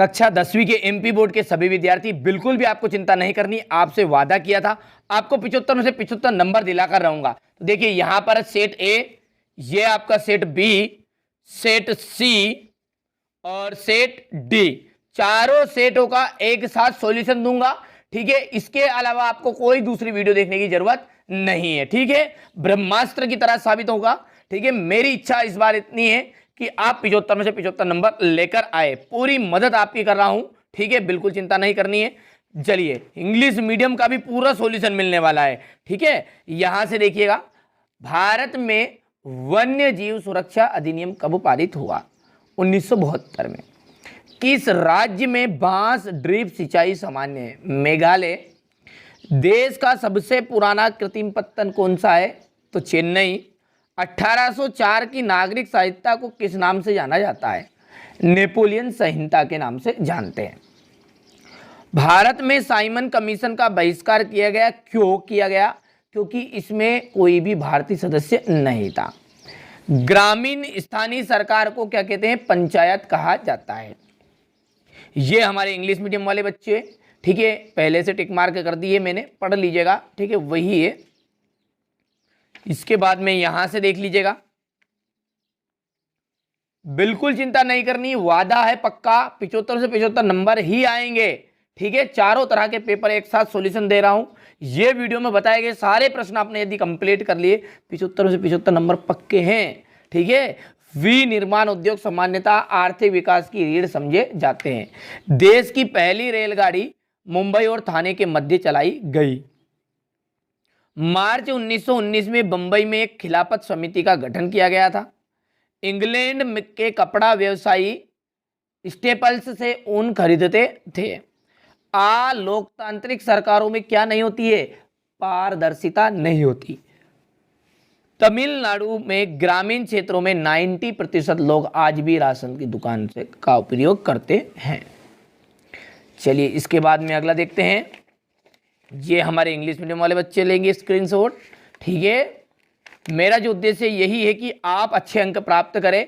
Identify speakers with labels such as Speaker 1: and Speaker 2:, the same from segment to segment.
Speaker 1: कक्षा 10वीं के एमपी बोर्ड के सभी विद्यार्थी, बिल्कुल भी आपको चिंता नहीं करनी। आपसे वादा किया था आपको 75 में से 75 नंबर दिलाकर रहूंगा। तो देखिए यहां पर सेट ए, ये आपका सेट बी, सेट सी और सेट डी, चारों सेटों का एक साथ सॉल्यूशन दूंगा। ठीक है, इसके अलावा आपको कोई दूसरी वीडियो देखने की जरूरत नहीं है। ठीक है, ब्रह्मास्त्र की तरह साबित होगा। ठीक है, मेरी इच्छा इस बार इतनी है कि आप 75 में से 75 नंबर लेकर आए। पूरी मदद आपकी कर रहा हूं। ठीक है, बिल्कुल चिंता नहीं करनी है। चलिए, इंग्लिश मीडियम का भी पूरा सॉल्यूशन मिलने वाला है। ठीक है, यहां से देखिएगा, भारत में वन्य जीव सुरक्षा अधिनियम कब पारित हुआ? 1972 में। किस राज्य में बांस ड्रिप सिंचाई सामान्य है? मेघालय। देश का सबसे पुराना कृत्रिम पत्तन कौन सा है? तो चेन्नई। 1804 की नागरिक संहिता को किस नाम से जाना जाता है? नेपोलियन संहिता के नाम से जानते हैं। भारत में साइमन कमीशन का बहिष्कार किया गया, क्यों किया गया? क्योंकि इसमें कोई भी भारतीय सदस्य नहीं था। ग्रामीण स्थानीय सरकार को क्या कहते हैं? पंचायत कहा जाता है। ये हमारे इंग्लिश मीडियम वाले बच्चे, ठीक है, पहले से टिक मार्क कर दिए मैंने, पढ़ लीजिएगा। ठीक है, वही है। इसके बाद में यहां से देख लीजिएगा, बिल्कुल चिंता नहीं करनी, वादा है पक्का 75 से 75 नंबर ही आएंगे। ठीक है, चारों तरह के पेपर एक साथ सॉल्यूशन दे रहा हूं। ये वीडियो में बताए गए सारे प्रश्न आपने यदि कंप्लीट कर लिए, 75 से 75 नंबर पक्के हैं। ठीक है, विनिर्माण उद्योग सामान्यतः आर्थिक विकास की रीढ़ समझे जाते हैं। देश की पहली रेलगाड़ी मुंबई और थाने के मध्य चलाई गई। मार्च 1919 में बंबई में एक खिलाफत समिति का गठन किया गया था। इंग्लैंड के कपड़ा व्यवसायी स्टेपल्स से ऊन खरीदते थे। लोकतांत्रिक सरकारों में क्या नहीं होती है? पारदर्शिता नहीं होती। तमिलनाडु में ग्रामीण क्षेत्रों में 90% लोग आज भी राशन की दुकान से का उपयोग करते हैं। चलिए, इसके बाद में अगला देखते हैं। ये हमारे इंग्लिश मीडियम वाले बच्चे लेंगे स्क्रीनशॉट। ठीक है, मेरा जो उद्देश्य यही है कि आप अच्छे अंक प्राप्त करें।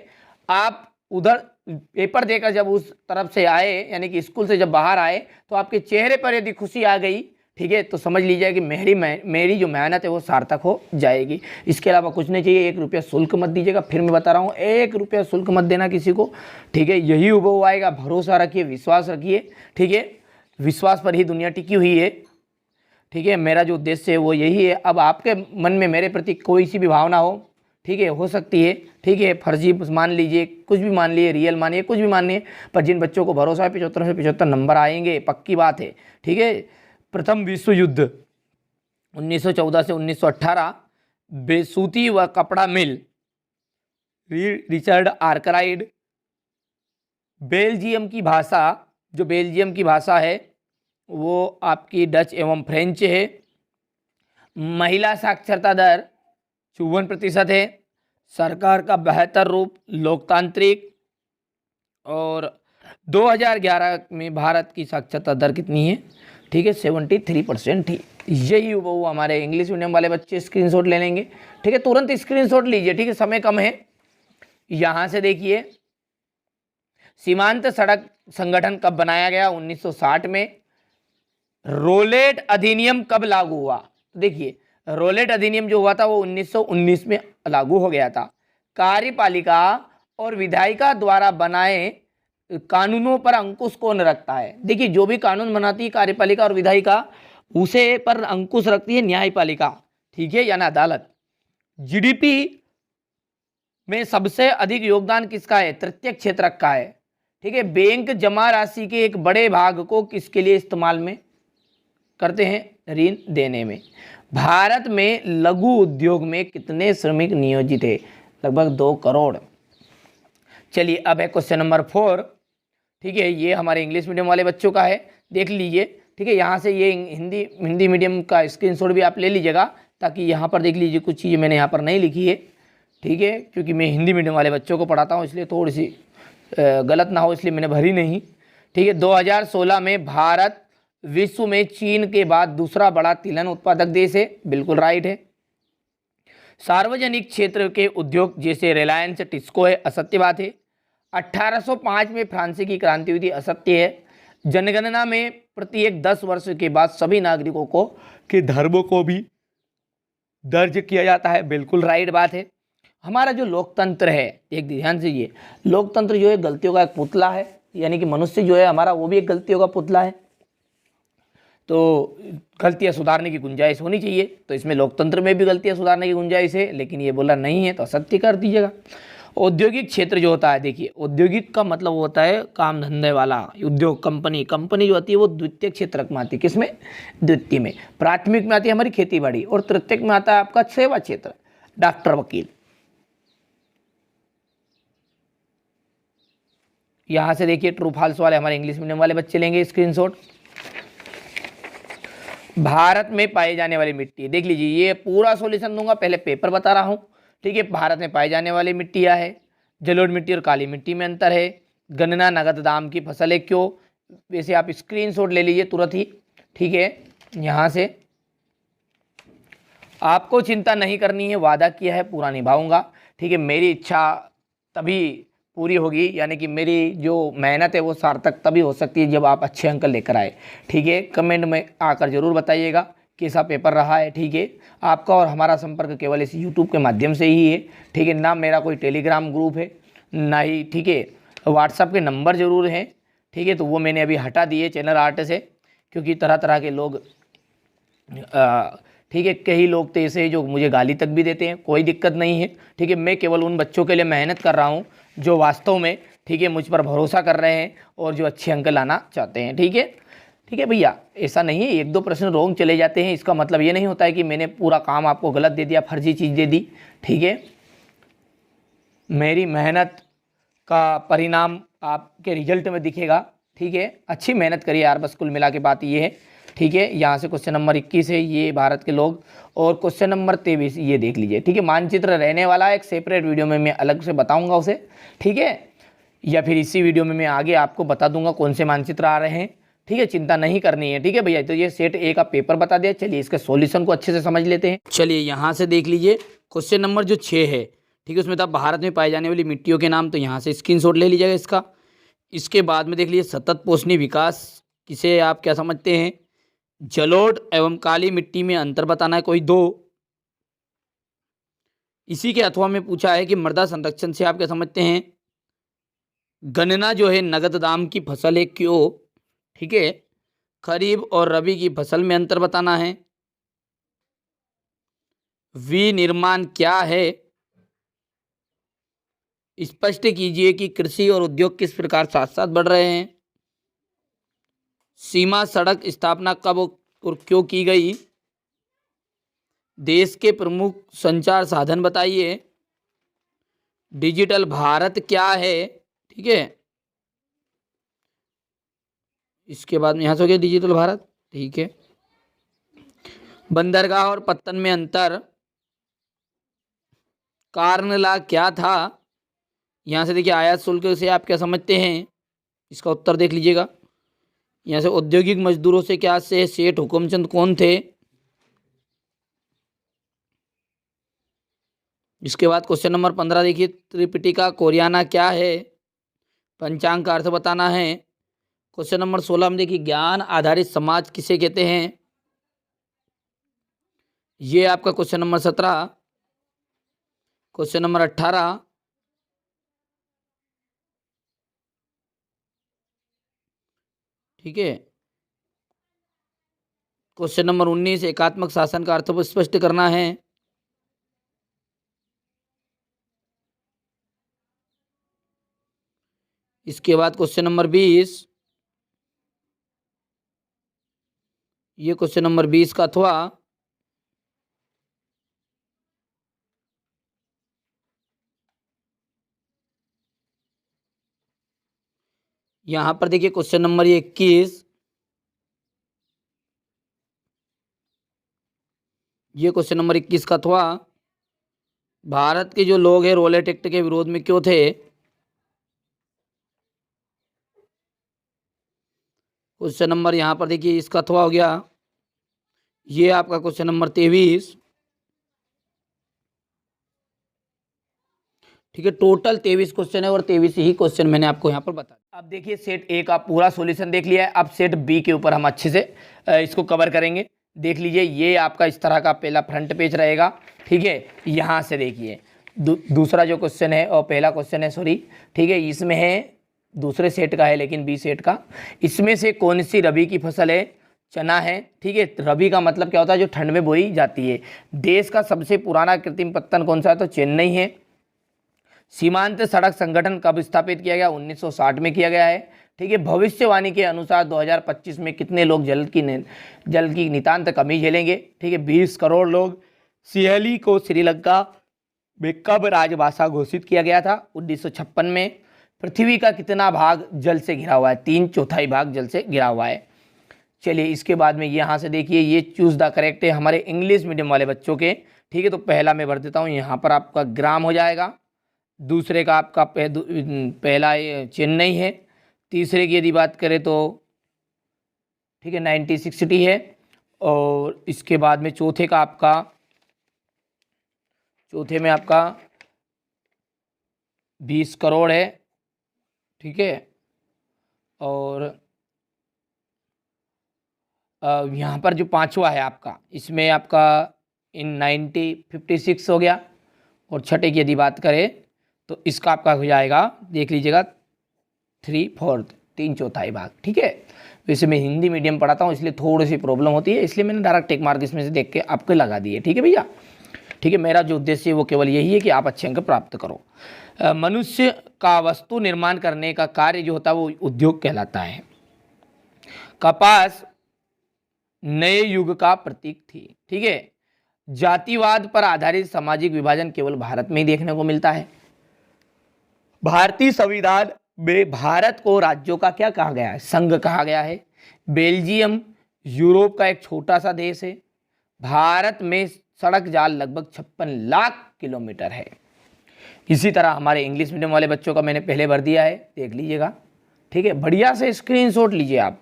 Speaker 1: आप उधर पेपर देकर जब उस तरफ से आए, यानी कि स्कूल से जब बाहर आए, तो आपके चेहरे पर यदि खुशी आ गई, ठीक है, तो समझ लीजिए कि मेरी जो मेहनत है वो सार्थक हो जाएगी। इसके अलावा कुछ नहीं चाहिए। 1 रुपया शुल्क मत दीजिएगा। फिर मैं बता रहा हूँ, 1 रुपया शुल्क मत देना किसी को। ठीक है, यही उभव आएगा। भरोसा रखिए, विश्वास रखिए। ठीक है, विश्वास पर ही दुनिया टिकी हुई है। ठीक है, मेरा जो उद्देश्य है वो यही है। अब आपके मन में मेरे प्रति कोई सी भी भावना हो, ठीक है, हो सकती है। ठीक है, फर्जी मान लीजिए, कुछ भी मान लीजिए, रियल मानिए, कुछ भी मानिए, पर जिन बच्चों को भरोसा है 75 से 75 नंबर आएंगे, पक्की बात है। ठीक है, प्रथम विश्व युद्ध 1914 से 1918, बेसूती व कपड़ा मिल, रिचर्ड आर्कराइड। बेल्जियम की भाषा, जो बेल्जियम की भाषा है वो आपकी डच एवं फ्रेंच है। महिला साक्षरता दर 54% है। सरकार का बेहतर रूप लोकतांत्रिक। और 2011 में भारत की साक्षरता दर कितनी है? ठीक है, 73% थी। यही वो हमारे इंग्लिश मीडियम वाले बच्चे स्क्रीनशॉट ले लेंगे। ठीक है, तुरंत स्क्रीनशॉट लीजिए। ठीक है, समय कम है। यहाँ से देखिए, सीमांत सड़क संगठन कब बनाया गया? 1960 में। रोलेट अधिनियम कब लागू हुआ? तो देखिए, रोलेट अधिनियम जो हुआ था वो 1919 में लागू हो गया था। कार्यपालिका और विधायिका द्वारा बनाए कानूनों पर अंकुश कौन रखता है? देखिए, जो भी कानून बनाती है कार्यपालिका और विधायिका, उसे पर अंकुश रखती है न्यायपालिका। ठीक है, यानी अदालत। जीडीपी में सबसे अधिक योगदान किसका है? तृतीय क्षेत्र का है। ठीक है, बैंक जमा राशि के एक बड़े भाग को किसके लिए इस्तेमाल में करते हैं? ऋण देने में। भारत में लघु उद्योग में कितने श्रमिक नियोजित है? लगभग 2 करोड़। चलिए, अब है क्वेश्चन नंबर 4। ठीक है, ये हमारे इंग्लिश मीडियम वाले बच्चों का है, देख लीजिए। ठीक है, यहाँ से ये हिंदी मीडियम का स्क्रीनशॉट भी आप ले लीजिएगा, ताकि यहाँ पर देख लीजिए कुछ चीज़ें मैंने यहाँ पर नहीं लिखी है। ठीक है, क्योंकि मैं हिंदी मीडियम वाले बच्चों को पढ़ाता हूँ, इसलिए थोड़ी सी गलत ना हो, इसलिए मैंने भरी नहीं। ठीक है, 2016 में भारत विश्व में चीन के बाद दूसरा बड़ा तिलहन उत्पादक देश है। बिल्कुल राइट है। सार्वजनिक क्षेत्र के उद्योग जैसे रिलायंस, टिस्को है, असत्य बात है। 1805 में फ्रांसीसी क्रांति हुई थी, असत्य है। जनगणना में प्रत्येक 10 वर्ष के बाद सभी नागरिकों को के धर्मों को भी दर्ज किया जाता है, बिल्कुल राइट बात है। हमारा जो लोकतंत्र है, एक ध्यान से, ये लोकतंत्र जो है गलतियों का एक पुतला है, यानी कि मनुष्य जो है हमारा वो भी एक गलतियों का पुतला है, तो गलतियां सुधारने की गुंजाइश होनी चाहिए। तो इसमें लोकतंत्र में भी गलतियां सुधारने की गुंजाइश है, लेकिन ये बोला नहीं है तो असत्य कर दीजिएगा। औद्योगिक क्षेत्र जो होता है, देखिए औद्योगिक का मतलब होता है काम धंधे वाला, उद्योग, कंपनी। कंपनी जो होती है वो द्वितीय क्षेत्र में आती है, किसमें? द्वितीय में। प्राथमिक में आती है हमारी खेती बाड़ी, और तृतीयक में आता है आपका सेवा क्षेत्र, डॉक्टर, वकील। यहां से देखिए ट्रू फॉल्स वाले हमारे इंग्लिश मीडियम वाले बच्चे लेंगे स्क्रीनशॉट। भारत में पाई जाने वाली मिट्टी, देख लीजिए, ये पूरा सॉल्यूशन दूंगा, पहले पेपर बता रहा हूं, ठीक है। भारत में पाई जाने वाली मिट्टियां है, जलोढ़ मिट्टी और काली मिट्टी में अंतर है, गन्ना नगद दाम की फसल है, क्यों? वैसे आप स्क्रीनशॉट ले लीजिए तुरंत ही, ठीक है। यहां से आपको चिंता नहीं करनी है, वादा किया है पूरा निभाऊंगा, ठीक है। मेरी इच्छा तभी पूरी होगी, यानी कि मेरी जो मेहनत है वो सार्थक तभी हो सकती है जब आप अच्छे अंक लेकर आए, ठीक है। कमेंट में आकर जरूर बताइएगा कैसा पेपर रहा है, ठीक है। आपका और हमारा संपर्क केवल इस यूट्यूब के माध्यम से ही है, ठीक है। ना मेरा कोई टेलीग्राम ग्रुप है, ना ही, ठीक है, व्हाट्सएप के नंबर जरूर हैं, ठीक है। तो वो मैंने अभी हटा दिए चैनल आर्ट से, क्योंकि तरह तरह के लोग, ठीक है, कई लोग तो ऐसे हैं जो मुझे गाली तक भी देते हैं, कोई दिक्कत नहीं है, ठीक है। मैं केवल उन बच्चों के लिए मेहनत कर रहा हूँ जो वास्तव में, ठीक है, मुझ पर भरोसा कर रहे हैं और जो अच्छे अंक लाना चाहते हैं, ठीक है। ठीक है भैया, ऐसा नहीं है 1-2 प्रश्न रोंग चले जाते हैं, इसका मतलब ये नहीं होता है कि मैंने पूरा काम आपको गलत दे दिया, फर्जी चीज़ दे दी, ठीक है। मेरी मेहनत का परिणाम आपके रिजल्ट में दिखेगा, ठीक है। अच्छी मेहनत करिए यार, बस कुल मिला के बात ये है, ठीक है। यहाँ से क्वेश्चन नंबर 21 है, ये भारत के लोग, और क्वेश्चन नंबर 23 ये देख लीजिए, ठीक है। मानचित्र रहने वाला है, एक सेपरेट वीडियो में मैं अलग से बताऊंगा उसे, ठीक है, या फिर इसी वीडियो में मैं आगे आपको बता दूंगा कौन से मानचित्र आ रहे हैं, ठीक है। चिंता नहीं करनी है, ठीक है भैया। तो ये सेट ए का पेपर बता दिया, चलिए इसके सॉल्यूशन को अच्छे से समझ लेते हैं। चलिए यहाँ से देख लीजिए क्वेश्चन नंबर जो 6 है, ठीक है, उसमें था भारत में पाई जाने वाली मिट्टियों के नाम, तो यहाँ से स्क्रीनशॉट ले लीजिएगा इसका। इसके बाद में देख लीजिए सतत पोषणी विकास किसे आप क्या समझते हैं? जलोढ़ एवं काली मिट्टी में अंतर बताना है कोई 2। इसी के अथवा में पूछा है कि मृदा संरक्षण से आप क्या समझते हैं? गन्ना जो है नगद दाम की फसल है, क्यों? ठीक है। खरीफ और रबी की फसल में अंतर बताना है। विनिर्माण क्या है? स्पष्ट कीजिए कि कृषि और उद्योग किस प्रकार साथ साथ बढ़ रहे हैं। सीमा सड़क स्थापना कब और क्यों की गई? देश के प्रमुख संचार साधन बताइए। डिजिटल भारत क्या है? ठीक है, इसके बाद में यहां से हो गया डिजिटल भारत, ठीक है। बंदरगाह और पत्तन में अंतर, कार्नला क्या था? यहां से देखिए आयात शुल्क से आप क्या समझते हैं, इसका उत्तर देख लीजिएगा। यहां से औद्योगिक मजदूरों से क्या से सेठ हुकुमचंद कौन थे? इसके बाद क्वेश्चन नंबर 15 देखिए, त्रिपिटिका कोरियाना क्या है? पंचांग का अर्थ बताना है। क्वेश्चन नंबर 16 में देखिए, ज्ञान आधारित समाज किसे कहते हैं? ये आपका क्वेश्चन नंबर 17। क्वेश्चन नंबर 18, ठीक है। क्वेश्चन नंबर 19, एकात्मक शासन का अर्थ स्पष्ट करना है। इसके बाद क्वेश्चन नंबर 20, ये क्वेश्चन नंबर 20 का अथवा यहां पर देखिए क्वेश्चन नंबर 21, ये क्वेश्चन नंबर 21 का अथवा भारत के जो लोग हैं रोलेट एक्ट के विरोध में क्यों थे? क्वेश्चन नंबर यहां पर देखिए इसका अथवा हो गया, ये आपका क्वेश्चन नंबर 23। ठीक है, टोटल 23 क्वेश्चन है और 23 ही क्वेश्चन मैंने आपको यहाँ पर बता दिया। अब देखिए सेट ए का पूरा सॉल्यूशन देख लिया है, अब सेट बी के ऊपर हम अच्छे से इसको कवर करेंगे। देख लीजिए, ये आपका इस तरह का पहला फ्रंट पेज रहेगा। ठीक है, यहाँ से देखिए दूसरा जो क्वेश्चन है और पहला क्वेश्चन है, सॉरी, ठीक है, इसमें है दूसरे सेट का है लेकिन बी सेट का, इसमें से कौन सी रबी की फसल है? चना है। ठीक है, रबी का मतलब क्या होता है? जो ठंड में बोई जाती है। देश का सबसे पुराना कृत्रिम पत्तन कौन सा है? तो चेन्नई है। सीमांत सड़क संगठन कब स्थापित किया गया? 1960 में किया गया है। ठीक है, भविष्यवाणी के अनुसार 2025 में कितने लोग जल की नितांत कमी झेलेंगे? ठीक है, 20 करोड़ लोग। सिहली को श्रीलंका में कब राजभाषा घोषित किया गया था? 1956 में। पृथ्वी का कितना भाग जल से घिरा हुआ है? 3/4 भाग जल से घिरा हुआ है। चलिए, इसके बाद में यहाँ से देखिए, ये चूज द करेक्ट है हमारे इंग्लिश मीडियम वाले बच्चों के। ठीक है, तो पहला मैं भर देता हूँ, यहाँ पर आपका ग्राम हो जाएगा। दूसरे का आपका पहला चेन्नई है। तीसरे की यदि बात करें तो ठीक है 1960 है। और इसके बाद में चौथे में आपका 20 करोड़ है। ठीक है, और यहाँ पर जो पांचवा है आपका, इसमें आपका इन 1956 हो गया। और छठे की यदि बात करें तो इसका आपका हो जाएगा, देख लीजिएगा, 3/4 भाग। ठीक है, वैसे मैं हिंदी मीडियम पढ़ाता हूँ इसलिए थोड़ी सी प्रॉब्लम होती है, इसलिए मैंने डायरेक्ट टिक मार्क इसमें से देख के आपको लगा दिए। ठीक है भैया, ठीक है, मेरा जो उद्देश्य है वो केवल यही है कि आप अच्छे अंक प्राप्त करो। मनुष्य का वस्तु निर्माण करने का कार्य जो होता है वो उद्योग कहलाता है। कपास नए युग का प्रतीक थी। ठीक है, जातिवाद पर आधारित सामाजिक विभाजन केवल भारत में ही देखने को मिलता है। भारतीय संविधान में भारत को राज्यों का क्या कहा गया है? संघ कहा गया है। बेल्जियम यूरोप का एक छोटा सा देश है। भारत में सड़क जाल लगभग 56 लाख किलोमीटर है। इसी तरह हमारे इंग्लिश मीडियम वाले बच्चों का मैंने पहले भर दिया है, देख लीजिएगा। ठीक है, बढ़िया से स्क्रीनशॉट लीजिए आप।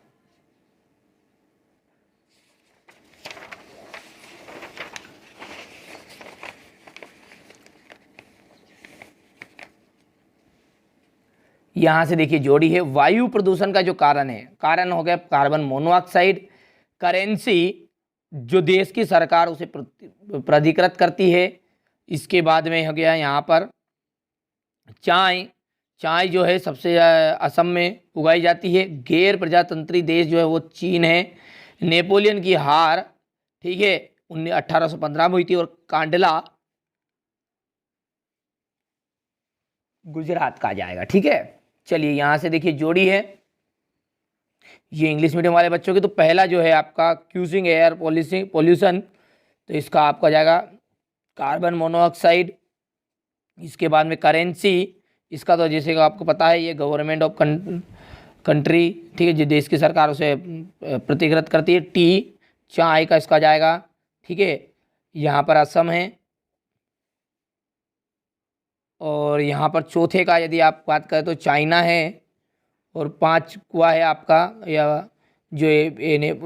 Speaker 1: यहाँ से देखिए जोड़ी है, वायु प्रदूषण का जो कारण हो गया कार्बन मोनोऑक्साइड। करेंसी जो देश की सरकार उसे प्राधिकृत करती है। इसके बाद में हो गया यहाँ पर चाय जो है सबसे असम में उगाई जाती है। गैर प्रजातंत्री देश जो है वो चीन है। नेपोलियन की हार, ठीक है, 1815 में हुई थी। और कांडला गुजरात का आ जाएगा। ठीक है, चलिए यहाँ से देखिए जोड़ी है, ये इंग्लिश मीडियम वाले बच्चों की। तो पहला जो है आपका क्यूजिंग एयर पॉल्यूशन, तो इसका आपका जाएगा कार्बन मोनोऑक्साइड। इसके बाद में करेंसी, इसका तो जैसे आपको पता है ये गवर्नमेंट ऑफ कंट्री, ठीक है, जो देश की सरकार उसे प्रतिकृत करती है। टी चाय का इसका जाएगा। ठीक है, यहाँ पर असम है। और यहाँ पर चौथे का यदि आप बात करें तो चाइना है। और पांचवा है आपका या जो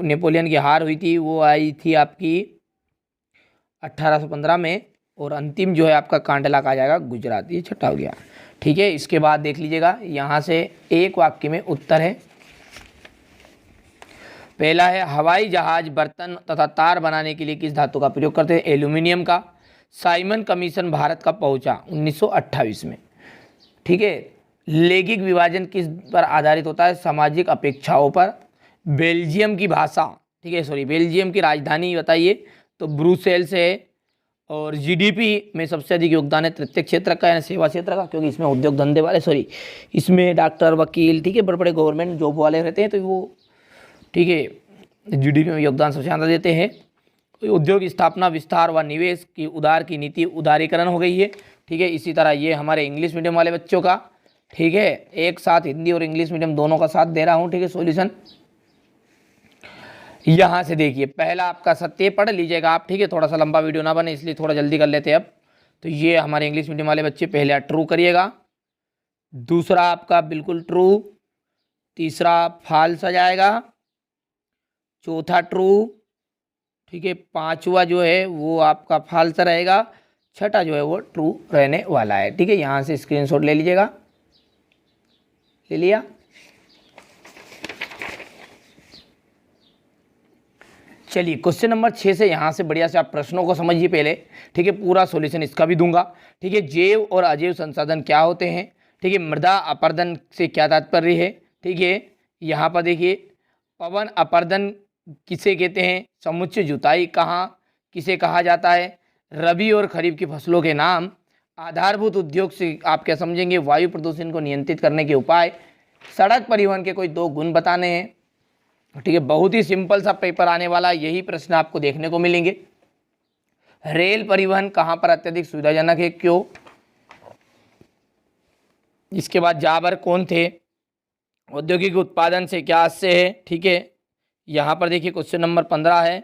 Speaker 1: नेपोलियन की हार हुई थी वो आई थी आपकी 1815 में। और अंतिम जो है आपका कांडला का आ जाएगा गुजरात, ये छठा हो गया। ठीक है, इसके बाद देख लीजिएगा यहाँ से एक वाक्य में उत्तर है। पहला है हवाई जहाज बर्तन तथा तार बनाने के लिए किस धातु का प्रयोग करते हैं? एल्यूमिनियम का। साइमन कमीशन भारत कब पहुंचा? 1928 में। ठीक है, लैंगिक विभाजन किस पर आधारित होता है? सामाजिक अपेक्षाओं पर। बेल्जियम की भाषा, ठीक है, सॉरी, बेल्जियम की राजधानी बताइए? तो ब्रुसेल्स है। और जीडीपी में सबसे अधिक योगदान है तृतीय क्षेत्र का यानी सेवा क्षेत्र का, क्योंकि इसमें उद्योग धंधे वाले, सॉरी, इसमें डॉक्टर वकील, ठीक है, बड़े बड़े गवर्नमेंट जॉब वाले रहते हैं, तो वो, ठीक है, जीडीपी में योगदान सबसे ज़्यादा देते हैं। उद्योग स्थापना, विस्तार व निवेश की उदार की नीति उदारीकरण हो गई है। ठीक है, इसी तरह ये हमारे इंग्लिश मीडियम वाले बच्चों का, ठीक है, एक साथ हिंदी और इंग्लिश मीडियम दोनों का साथ दे रहा हूँ। ठीक है, सॉल्यूशन यहाँ से देखिए, पहला आपका सत्य पढ़ लीजिएगा आप। ठीक है, थोड़ा सा लंबा वीडियो ना बने इसलिए थोड़ा जल्दी कर लेते हैं अब। तो ये हमारे इंग्लिश मीडियम वाले बच्चे पहले ट्रू करिएगा, दूसरा आपका बिल्कुल ट्रू, तीसरा फॉल्स आ जाएगा, चौथा ट्रू, ठीक है, पांचवा जो है वो आपका फॉल्स रहेगा, छठा जो है वो ट्रू रहने वाला है। ठीक है, यहाँ से स्क्रीनशॉट ले लीजिएगा, ले लिया। चलिए क्वेश्चन नंबर 6 से यहाँ से बढ़िया से आप प्रश्नों को समझिए पहले। ठीक है, पूरा सॉल्यूशन इसका भी दूंगा। ठीक है, जैव और अजैव संसाधन क्या होते हैं। ठीक है, मृदा अपरदन से क्या तात्पर्य है। ठीक है, यहाँ पर देखिए पवन अपरदन किसे कहते हैं, समुच्चय जुताई कहाँ किसे कहा जाता है, रबी और खरीफ की फसलों के नाम, आधारभूत उद्योग से आप क्या समझेंगे, वायु प्रदूषण को नियंत्रित करने के उपाय, सड़क परिवहन के कोई 2 गुण बताने हैं। ठीक है, बहुत ही सिंपल सा पेपर आने वाला है, यही प्रश्न आपको देखने को मिलेंगे। रेल परिवहन कहाँ पर अत्यधिक सुविधाजनक है, क्यों। इसके बाद जाबर कौन थे, औद्योगिक उत्पादन से क्या आशय है। ठीक है, यहाँ पर देखिए क्वेश्चन नंबर 15 है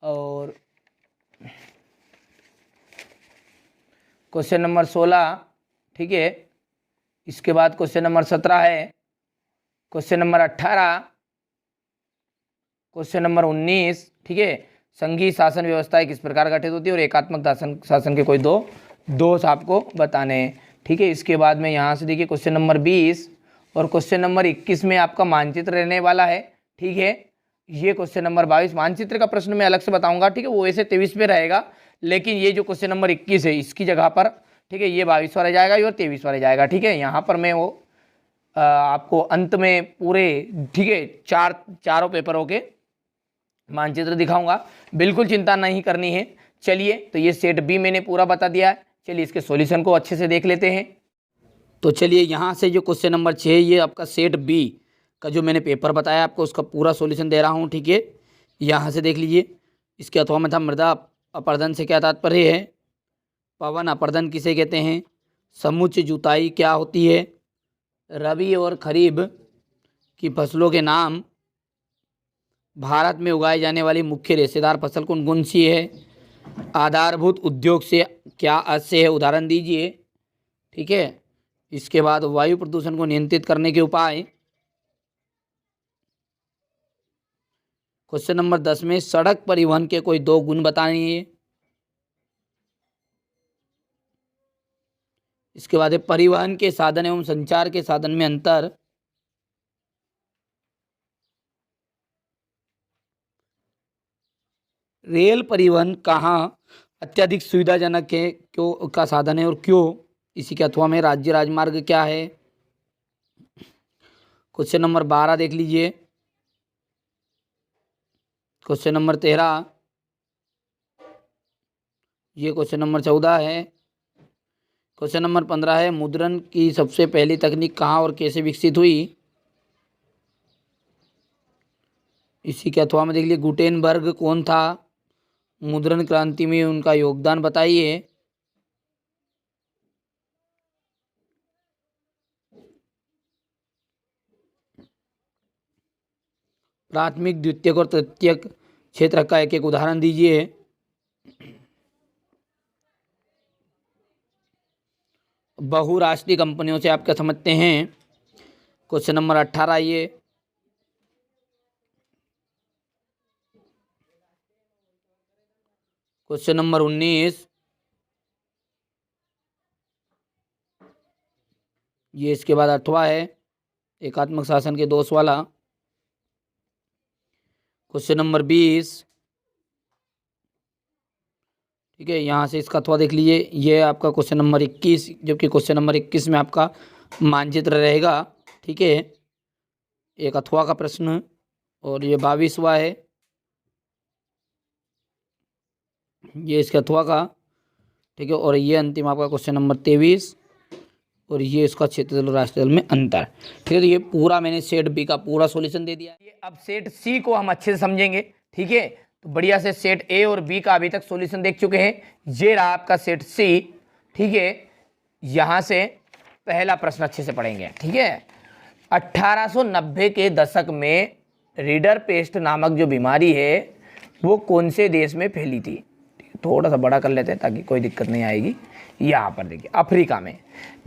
Speaker 1: और क्वेश्चन नंबर 16। ठीक है, इसके बाद क्वेश्चन नंबर 17 है, क्वेश्चन नंबर 18, क्वेश्चन नंबर 19। ठीक है, संघीय शासन व्यवस्था किस प्रकार गठित होती है और एकात्मक शासन के कोई 2 दोष आपको बताने हैं। ठीक है, इसके बाद में यहाँ से देखिए क्वेश्चन नंबर 20 और क्वेश्चन नंबर 21 में आपका मानचित्र रहने वाला है। ठीक है, ये क्वेश्चन नंबर 22 मानचित्र का प्रश्न मैं अलग से बताऊंगा। ठीक है, वो वैसे 23 में रहेगा, लेकिन ये जो क्वेश्चन नंबर 21 है इसकी जगह पर, ठीक है, ये 22वां रह जाएगा और 23वां रह जाएगा। ठीक है, यहाँ पर मैं वो आपको अंत में पूरे, ठीक है, चारों पेपरों के मानचित्र दिखाऊंगा, बिल्कुल चिंता नहीं करनी है। चलिए, तो ये सेट बी मैंने पूरा बता दिया है। चलिए इसके सॉल्यूशन को अच्छे से देख लेते हैं। तो चलिए यहाँ से जो क्वेश्चन नंबर 6 ये आपका सेट बी का जो मैंने पेपर बताया आपको उसका पूरा सॉल्यूशन दे रहा हूँ। ठीक है, यहाँ से देख लीजिए। इसके अथवा में था मृदा अपरदन से क्या तात्पर्य है, पवन अपरदन किसे कहते हैं, समुच्चय जुताई क्या होती है, रबी और खरीफ की फसलों के नाम, भारत में उगाई जाने वाली मुख्य रेशेदार फसल कौन सी है, आधारभूत उद्योग से क्या आशय है, उदाहरण दीजिए। ठीक है, इसके बाद वायु प्रदूषण को नियंत्रित करने के उपाय। क्वेश्चन नंबर 10 में सड़क परिवहन के कोई 2 गुण बताने हैं। इसके बाद है परिवहन के साधन एवं संचार के साधन में अंतर। रेल परिवहन कहाँ अत्यधिक सुविधाजनक है, क्यों का साधन है और क्यों। इसी के अथवा में राज्य राजमार्ग क्या है। क्वेश्चन नंबर 12 देख लीजिए। क्वेश्चन नंबर 13, ये क्वेश्चन नंबर 14 है। क्वेश्चन नंबर 15 है मुद्रण की सबसे पहली तकनीक कहाँ और कैसे विकसित हुई। इसी के अथवा में देख लीजिए गुटेनबर्ग कौन था, मुद्रण क्रांति में उनका योगदान बताइए। प्राथमिक द्वितीयक और तृतीयक क्षेत्र का एक उदाहरण दीजिए। बहुराष्ट्रीय कंपनियों से आप क्या समझते हैं। क्वेश्चन नंबर 18 ये। क्वेश्चन नंबर 19 ये। इसके बाद 8वां है एकात्मक शासन के दोष वाला। Question number 20। ठीक है, यहाँ से इसका अथवा देख लीजिए। ये आपका क्वेश्चन नंबर 21, जबकि क्वेश्चन नंबर 21 में आपका मानचित्र रहेगा। ठीक है, एक अथवा का प्रश्न। और ये 22वां है, ये इसके अथवा का। ठीक है, और ये अंतिम आपका क्वेश्चन नंबर 23 और ये इसका क्षेत्र जल राष्ट्र जल में अंतर। ठीक है, तो ये पूरा मैंने सेट बी का पूरा सॉल्यूशन दे दिया है। अब सेट सी को हम अच्छे से समझेंगे। ठीक है, तो बढ़िया से सेट ए और बी का अभी तक सॉल्यूशन देख चुके हैं। ये रहा आपका सेट सी। ठीक है, यहाँ से पहला प्रश्न अच्छे से पढ़ेंगे। ठीक है, 1890 के दशक में रीडर पेस्ट नामक जो बीमारी है वो कौन से देश में फैली थी। थोड़ा सा बड़ा कर लेते हैं ताकि कोई दिक्कत नहीं आएगी। यहाँ पर देखिए अफ्रीका में।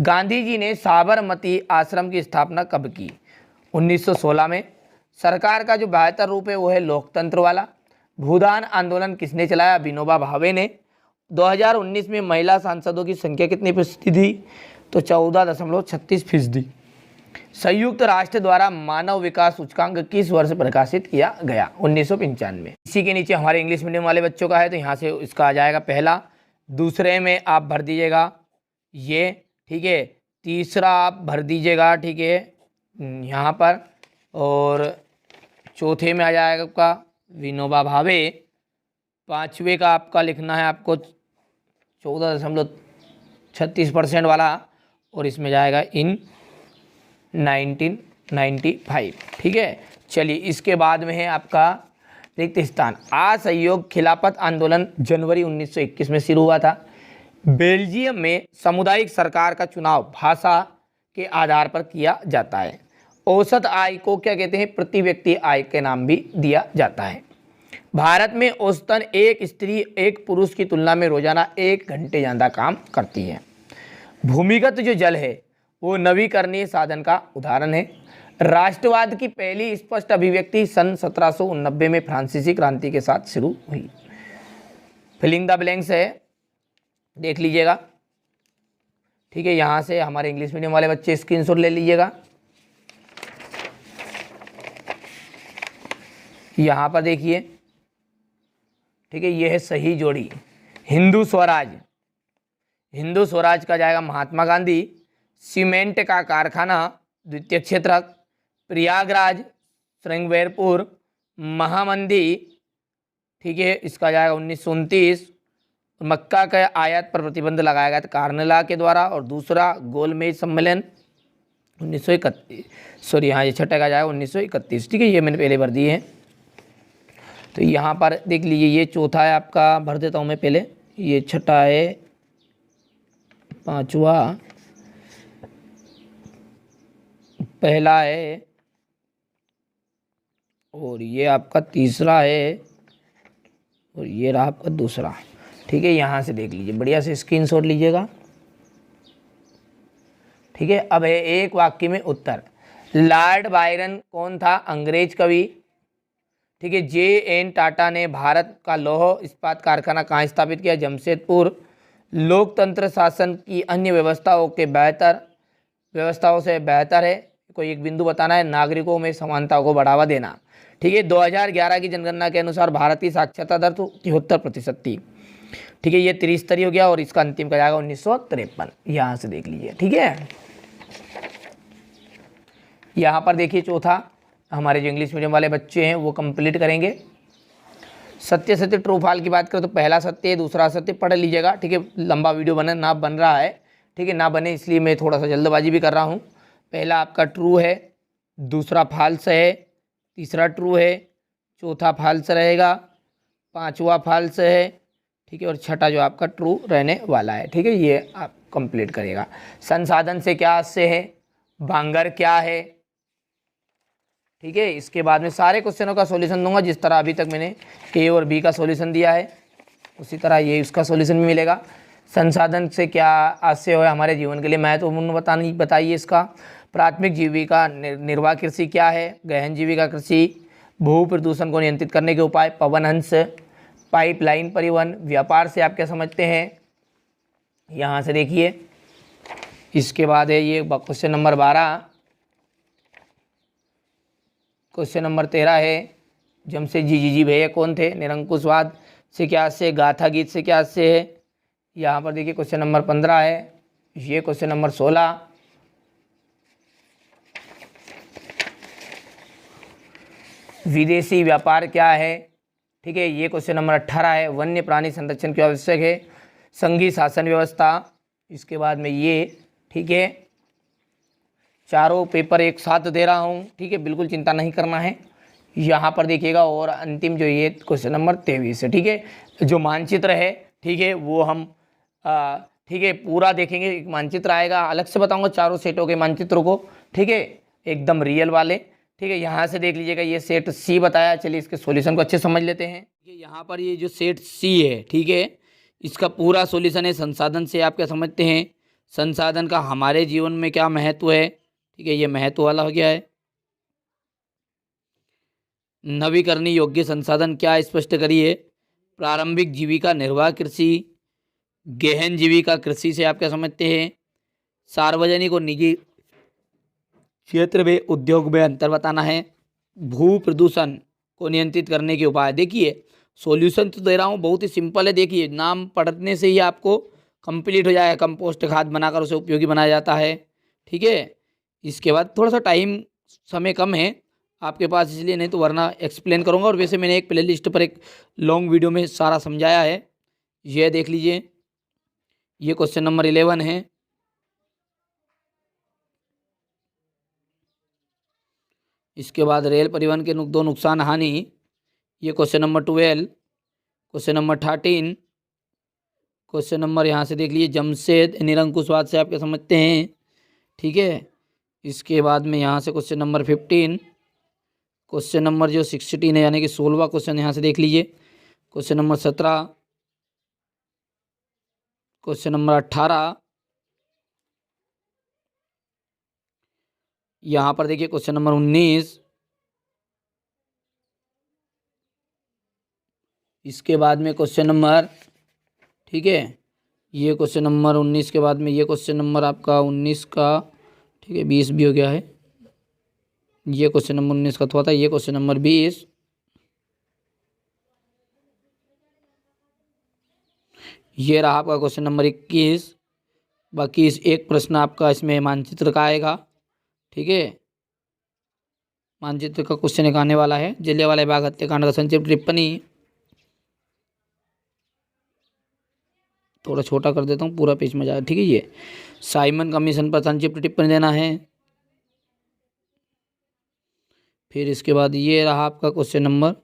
Speaker 1: गांधी जी ने साबरमती आश्रम की स्थापना कब की। 1916 में। सरकार का जो बेहतर रूप है वो है लोकतंत्र वाला। भूदान आंदोलन किसने चलाया। विनोबा भावे ने। 2019 में महिला सांसदों की संख्या कितनी फीसदी थी? तो 14.36%। संयुक्त राष्ट्र द्वारा मानव विकास सूचकांक किस वर्ष प्रकाशित किया गया? 1995। इसी के नीचे हमारे इंग्लिश मीडियम वाले बच्चों का है, तो यहाँ से इसका आ जाएगा पहला। दूसरे में आप भर दीजिएगा ये, ठीक है। तीसरा आप भर दीजिएगा, ठीक है, यहाँ पर। और चौथे में आ जाएगा आपका विनोबा भावे। पाँचवें का आपका लिखना है आपको 14.36% वाला, और इसमें जाएगा इन 1995, ठीक है। चलिए, इसके बाद में है आपका रिक्त स्थान। असहयोग खिलाफत आंदोलन जनवरी 1921 में शुरू हुआ था। बेल्जियम में सामुदायिक सरकार का चुनाव भाषा के आधार पर किया जाता है। औसत आय को क्या कहते हैं? प्रति व्यक्ति आय के नाम भी दिया जाता है। भारत में औसतन एक स्त्री एक पुरुष की तुलना में रोजाना 1 घंटे ज़्यादा काम करती है। भूमिगत जो जल है वो नवीकरणीय साधन का उदाहरण है। राष्ट्रवाद की पहली स्पष्ट अभिव्यक्ति सन 1789 में फ्रांसीसी क्रांति के साथ शुरू हुई। फिलिंग द ब्लैंक्स है, देख लीजिएगा, ठीक है। यहाँ से हमारे इंग्लिश मीडियम वाले बच्चे स्क्रीनशॉट ले लीजिएगा। यहाँ पर देखिए, ठीक है, ये है सही जोड़ी। हिंदू स्वराज, हिंदू स्वराज का जाएगा महात्मा गांधी। सीमेंट का कारखाना द्वितीय क्षेत्रक, प्रयागराज, श्रृंगवेरपुर, महामंदी, ठीक है, इसका जाएगा 1929। मक्का के आयात पर प्रतिबंध लगाया गया था कार्नेला के द्वारा। और दूसरा गोलमेज सम्मेलन 1931, सॉरी हाँ, ये छठा का जाएगा 1931, ठीक है। ये मैंने पहले भर दिए हैं, तो यहाँ पर देख लीजिए। ये चौथा है आपका, भर देता हूँ मैं पहले। ये छठा है, पांचवा पहला है, और ये आपका तीसरा है, और ये रहा आपका दूसरा, ठीक है। यहाँ से देख लीजिए, बढ़िया से स्क्रीनशॉट लीजिएगा, ठीक है। अब है एक वाक्य में उत्तर। लॉर्ड बायरन कौन था? अंग्रेज कवि, ठीक है। जे.एन. टाटा ने भारत का लौह इस्पात कारखाना कहाँ स्थापित किया? जमशेदपुर। लोकतंत्र शासन की अन्य व्यवस्थाओं से बेहतर है। कोई एक बिंदु बताना है। नागरिकों में समानता को बढ़ावा देना, ठीक है। 2011 की जनगणना के अनुसार भारतीय साक्षरता दर तो 73% थी, ठीक है। ये त्रिस्तरीय हो गया, और इसका अंतिम का जाएगा 1953। यहाँ से देख लीजिए, ठीक है। यहाँ पर देखिए चौथा, हमारे जो इंग्लिश मीडियम वाले बच्चे हैं वो कंप्लीट करेंगे। सत्य सत्य ट्रू फॉल की बात करें तो पहला सत्य है, दूसरा सत्य, पढ़ लीजिएगा, ठीक है। लंबा वीडियो बन रहा है, ठीक है, ना बने इसलिए मैं थोड़ा सा जल्दबाजी भी कर रहा हूँ। पहला आपका ट्रू है, दूसरा फॉल्स है, तीसरा ट्रू है, चौथा फॉल्स रहेगा, पांचवा फॉल्स है, ठीक है, और छठा जो आपका ट्रू रहने वाला है, ठीक है। ये आप कंप्लीट करेगा। संसाधन से क्या से है? बांगर क्या है, ठीक है। इसके बाद में सारे क्वेश्चनों का सॉल्यूशन दूंगा, जिस तरह अभी तक मैंने ए और बी का सॉल्यूशन दिया है उसी तरह ये उसका सॉल्यूशन भी मिलेगा। संसाधन से क्या आशय है हमारे जीवन के लिए महत्वपूर्ण बताइए इसका। प्राथमिक जीविका निर्वाह कृषि क्या है? गहन जीविका कृषि। भू प्रदूषण को नियंत्रित करने के उपाय? पवन हंस। पाइपलाइन परिवहन। व्यापार से आप क्या समझते हैं? यहाँ से देखिए, इसके बाद है ये क्वेश्चन नंबर 12। क्वेश्चन नंबर 13 है जमशेद जी भैया कौन थे? निरंकुशवाद से क्या से? गाथा गीत से क्या से है? यहाँ पर देखिए क्वेश्चन नंबर 15 है। ये क्वेश्चन नंबर 16। विदेशी व्यापार क्या है? ठीक है, ये क्वेश्चन नंबर 18 है। वन्य प्राणी संरक्षण क्यों आवश्यक है? संघीय शासन व्यवस्था। इसके बाद में ये, ठीक है, चारों पेपर एक साथ दे रहा हूँ, ठीक है, बिल्कुल चिंता नहीं करना है। यहाँ पर देखिएगा, और अंतिम जो ये क्वेश्चन नंबर 23 है, ठीक है। जो मानचित्र है, ठीक है, वो हम ठीक है पूरा देखेंगे। एक मानचित्र आएगा, अलग से बताऊंगा चारों सेटों के मानचित्रों को, ठीक है, एकदम रियल वाले, ठीक है। यहाँ से देख लीजिएगा, ये सेट सी बताया। चलिए इसके सॉल्यूशन को अच्छे समझ लेते हैं। यहाँ पर ये जो सेट सी है, ठीक है, इसका पूरा सॉल्यूशन है। संसाधन से आप क्या समझते हैं? संसाधन का हमारे जीवन में क्या महत्व है? ठीक है, ये महत्व वाला हो गया है। नवीकरणीय योग्य संसाधन क्या स्पष्ट करिए? प्रारंभिक जीविका निर्वाह कृषि। गहन जीविका कृषि से आप क्या समझते हैं? सार्वजनिक और निजी क्षेत्र में उद्योग में अंतर बताना है। भू प्रदूषण को नियंत्रित करने के उपाय। देखिए सॉल्यूशन तो दे रहा हूँ, बहुत ही सिंपल है। देखिए नाम पढ़ने से ही आपको कंप्लीट हो जाएगा। कंपोस्ट खाद बनाकर उसे उपयोगी बनाया जाता है, ठीक है। इसके बाद थोड़ा सा टाइम समय कम है आपके पास, इसलिए नहीं तो वरना एक्सप्लेन करूँगा। और वैसे मैंने एक प्लेलिस्ट पर एक लॉन्ग वीडियो में सारा समझाया है, यह देख लीजिए। ये क्वेश्चन नंबर 11 है। इसके बाद रेल परिवहन के दो नुकसान हानि, ये question number 12। Question number 13, question number यहाँ से देख लीजिए, जमशेद निरंकुशवाद से आप क्या समझते हैं, ठीक है। इसके बाद में यहाँ से क्वेश्चन नंबर 15, क्वेश्चन नंबर जो 16 है यानी कि 16वां क्वेश्चन यहाँ से देख लीजिए। क्वेश्चन नंबर 17, क्वेश्चन नंबर 18, यहाँ पर देखिए क्वेश्चन नंबर 19। इसके बाद में क्वेश्चन नंबर, ठीक है, ये क्वेश्चन नंबर 19 के बाद में ये क्वेश्चन नंबर आपका 19 का, ठीक है, 20 भी हो गया है। ये क्वेश्चन नंबर 19 का थोड़ा था, ये क्वेश्चन नंबर 20। ये रहा आपका क्वेश्चन नंबर 21। बाकी इस एक प्रश्न आपका इसमें मानचित्र का आएगा, ठीक है। मानचित्र का क्वेश्चन एक आने वाला है। जलियांवाला बाग हत्याकांड का संक्षिप्त टिप्पणी, थोड़ा छोटा कर देता हूँ, पूरा पेज में जाएगा, ठीक है। ये साइमन कमीशन पर संक्षिप्त टिप्पणी देना है। फिर इसके बाद ये रहा आपका क्वेश्चन नंबर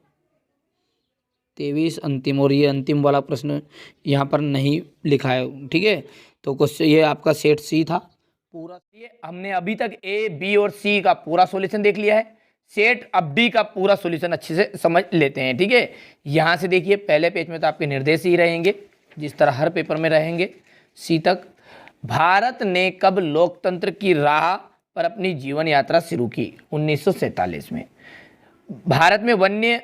Speaker 1: 23 अंतिम, और ये अंतिम वाला प्रश्न यहाँ पर नहीं लिखा है, ठीक है। तो क्वेश्चन ये आपका सेट सी था पूरा। ये हमने अभी तक ए बी और सी का पूरा सॉल्यूशन देख लिया है। सेट अब डी का पूरा सॉल्यूशन अच्छे से समझ लेते हैं, ठीक है। यहाँ से देखिए पहले पेज में तो आपके निर्देश ही रहेंगे जिस तरह हर पेपर में रहेंगे सी तक। भारत ने कब लोकतंत्र की राह पर अपनी जीवन यात्रा शुरू की? 1947 में। भारत में वन्य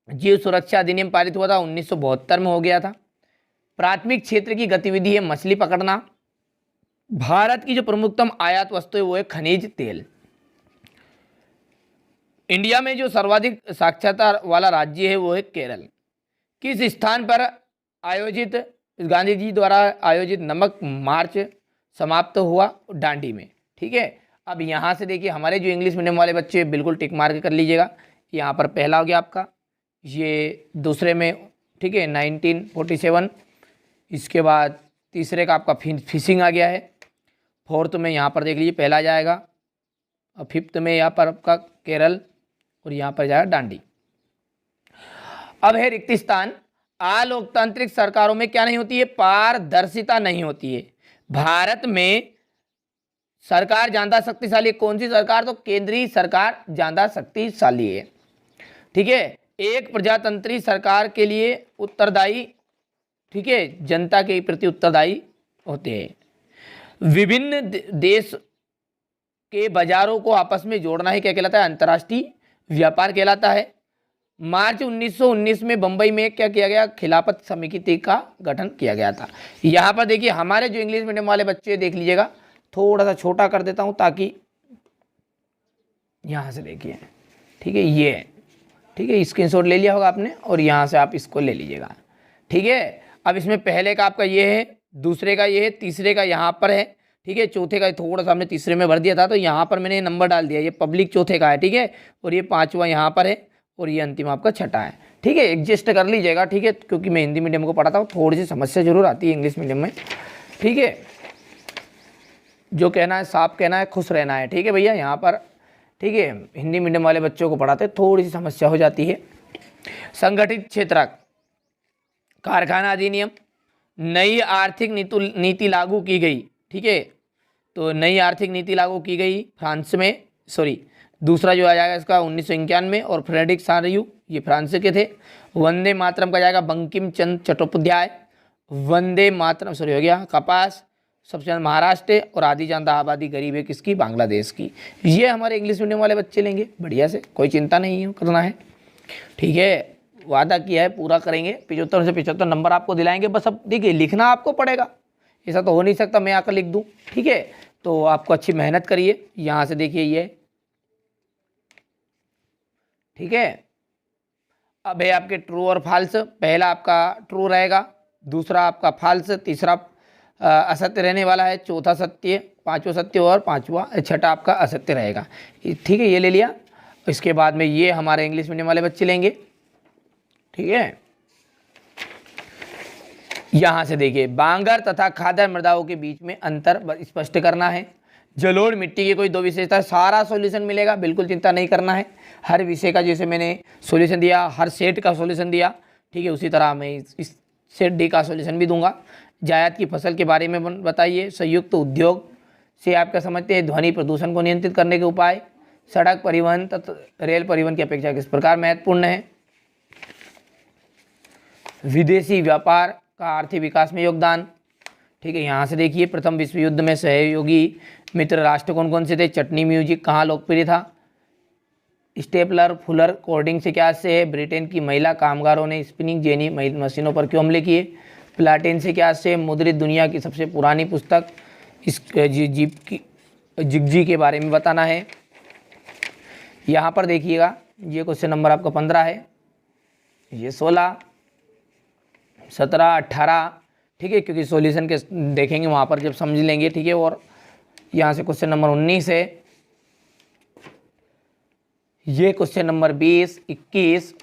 Speaker 1: जीव सुरक्षा अधिनियम पारित हुआ था, 1972 में हो गया था। प्राथमिक क्षेत्र की गतिविधि है मछली पकड़ना। भारत की जो प्रमुखतम आयात वस्तु है वो है खनिज तेल। इंडिया में जो सर्वाधिक साक्षरता वाला राज्य है वो है केरल। किस स्थान पर आयोजित गांधी जी द्वारा आयोजित नमक मार्च समाप्त हुआ? डांडी में, ठीक है। अब यहाँ से देखिए हमारे जो इंग्लिश मीडियम वाले बच्चे बिल्कुल टिक मार्क कर लीजिएगा। यहाँ पर पहला हो गया आपका, ये दूसरे में, ठीक है, 1947। इसके बाद तीसरे का आपका फिशिंग आ गया है। फोर्थ में यहाँ पर देख लीजिए पहला आ जाएगा, और फिफ्थ में यहाँ पर आपका केरल, और यहाँ पर जाएगा डांडी। अब है रिक्त स्थान। अलोकतांत्रिक सरकारों में क्या नहीं होती है? पारदर्शिता नहीं होती है। भारत में सरकार ज्यादा शक्तिशाली है। कौन सी सरकार? तो केंद्रीय सरकार ज्यादा शक्तिशाली है, ठीक है। एक प्रजातंत्री सरकार के लिए उत्तरदायी, ठीक है, जनता के प्रति उत्तरदायी होते हैं। विभिन्न देश के बाजारों को आपस में जोड़ना ही क्या कहलाता है? अंतर्राष्ट्रीय व्यापार कहलाता है। मार्च 1919 में बंबई में क्या किया गया? खिलाफत समिति का गठन किया गया था। यहाँ पर देखिए हमारे जो इंग्लिश मीडियम वाले बच्चे देख लीजिएगा, थोड़ा सा छोटा कर देता हूँ ताकि यहाँ से देखिए, ठीक है, ये, ठीक है, स्क्रीनशॉट ले लिया होगा आपने, और यहाँ से आप इसको ले लीजिएगा, ठीक है। अब इसमें पहले का आपका ये है, दूसरे का ये है, तीसरे का यहाँ पर है, ठीक है, चौथे का थोड़ा सा हमने तीसरे में भर दिया था तो यहाँ पर मैंने नंबर डाल दिया। ये पब्लिक चौथे का है, ठीक है, और ये पांचवा यहाँ पर है, और ये अंतिम आपका छठा है, ठीक है। एडजस्ट कर लीजिएगा, ठीक है, क्योंकि मैं हिंदी मीडियम को पढ़ाता हूँ, थोड़ी सी समस्या जरूर आती है इंग्लिश मीडियम में, ठीक है। जो कहना है साफ कहना है, खुश रहना है, ठीक है भैया, यहाँ पर, ठीक है। हिंदी मीडियम वाले बच्चों को पढ़ाते थोड़ी सी समस्या हो जाती है। संगठित क्षेत्र कारखाना अधिनियम, नई आर्थिक नीति लागू की गई, ठीक है। तो नई आर्थिक नीति लागू की गई फ्रांस में, सॉरी दूसरा जो आ जाएगा इसका 1991, और फ्रेडरिक सारयू ये फ्रांस के थे। वंदे मातरम का जाएगा बंकिम चंद्र चट्टोपाध्याय। वंदे मातरम, सॉरी हो गया, कपास सबसे ज़्यादा महाराष्ट्र, और आधी ज़्यादा आबादी गरीब है किसकी? बांग्लादेश की। ये हमारे इंग्लिश मीडियम वाले बच्चे लेंगे बढ़िया से, कोई चिंता नहीं है करना है, ठीक है। वादा किया है पूरा करेंगे, 75 से 75 नंबर आपको दिलाएंगे। बस अब देखिए लिखना आपको पड़ेगा, ऐसा तो हो नहीं सकता मैं आकर लिख दूं, ठीक है। तो आपको अच्छी मेहनत करिए। यहाँ से देखिए ये, ठीक है। अब है आपके ट्रू और फॉल्स। पहला आपका ट्रू रहेगा, दूसरा आपका फॉल्स, तीसरा असत्य रहने वाला है, चौथा सत्य, पांचवा सत्य और पांचवा छठा आपका असत्य रहेगा, ठीक है। ये ले लिया। इसके बाद में ये हमारे इंग्लिश मीडियम वाले बच्चे लेंगे, ठीक है। यहाँ से देखिए बांगर तथा खादर मृदाओं के बीच में अंतर स्पष्ट करना है। जलोढ़ मिट्टी की कोई दो विशेषता, सारा सॉल्यूशन मिलेगा, बिल्कुल चिंता नहीं करना है। हर विषय का जैसे मैंने सॉल्यूशन दिया, हर सेट का सॉल्यूशन दिया, ठीक है, उसी तरह मैं इस सेट डी का सॉल्यूशन भी दूंगा। जायद की फसल के बारे में बताइए। संयुक्त उद्योग से आप क्या समझते हैं? ध्वनि प्रदूषण को नियंत्रित करने के उपाय। सड़क परिवहन तथा रेल परिवहन की अपेक्षा किस प्रकार महत्वपूर्ण है? विदेशी व्यापार का आर्थिक विकास में योगदान, ठीक है। यहाँ से देखिए प्रथम विश्व युद्ध में सहयोगी मित्र राष्ट्र कौन कौन से थे? चटनी म्यूजिक कहाँ लोकप्रिय था? स्टेपलर फुलर कोडिंग से क्या से है? ब्रिटेन की महिला कामगारों ने स्पिनिंग जेनी मशीनों पर क्यों हमले किए? प्लाटेन से क्या से? मुद्रित दुनिया की सबसे पुरानी पुस्तक। इस जिग्जी के बारे में बताना है। यहाँ पर देखिएगा ये क्वेश्चन नंबर आपका 15 है, ये 16, 17, 18, ठीक है, क्योंकि सॉल्यूशन के देखेंगे वहाँ पर जब समझ लेंगे, ठीक है। और यहाँ से क्वेश्चन नंबर 19 है, ये क्वेश्चन नंबर 20, 21,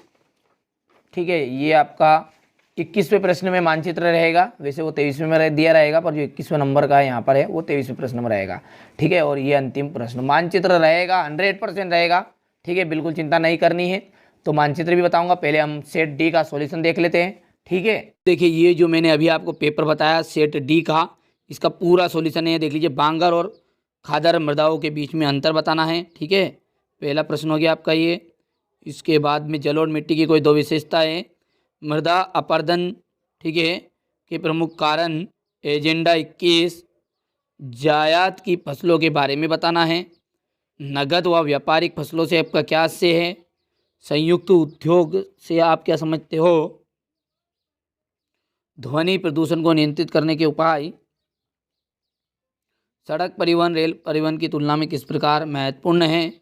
Speaker 1: ठीक है। ये आपका 21वें प्रश्न में मानचित्र रहेगा, वैसे वो 23वें में दिया रहेगा, पर जो 21वें नंबर का यहाँ पर है वो 23वें प्रश्न में रहेगा, ठीक है। और ये अंतिम प्रश्न मानचित्र रहेगा, 100% रहेगा, ठीक है, बिल्कुल चिंता नहीं करनी है। तो मानचित्र भी बताऊंगा, पहले हम सेट डी का सॉल्यूशन देख लेते हैं, ठीक है। देखिए ये जो मैंने अभी आपको पेपर बताया सेट डी का, इसका पूरा सॉल्यूशन है, देख लीजिए। बांगर और खादर मृदाओं के बीच में अंतर बताना है, ठीक है, पहला प्रश्न हो गया आपका ये। इसके बाद में जलोढ़ मिट्टी की कोई दो विशेषताएं, मृदा अपरदन, ठीक है, के प्रमुख कारण। एजेंडा 21 जायद की फसलों के बारे में बताना है। नगद व व्यापारिक फसलों से आपका क्या से है? संयुक्त उद्योग से आप क्या समझते हो? ध्वनि प्रदूषण को नियंत्रित करने के उपाय। सड़क परिवहन रेल परिवहन की तुलना में किस प्रकार महत्वपूर्ण है?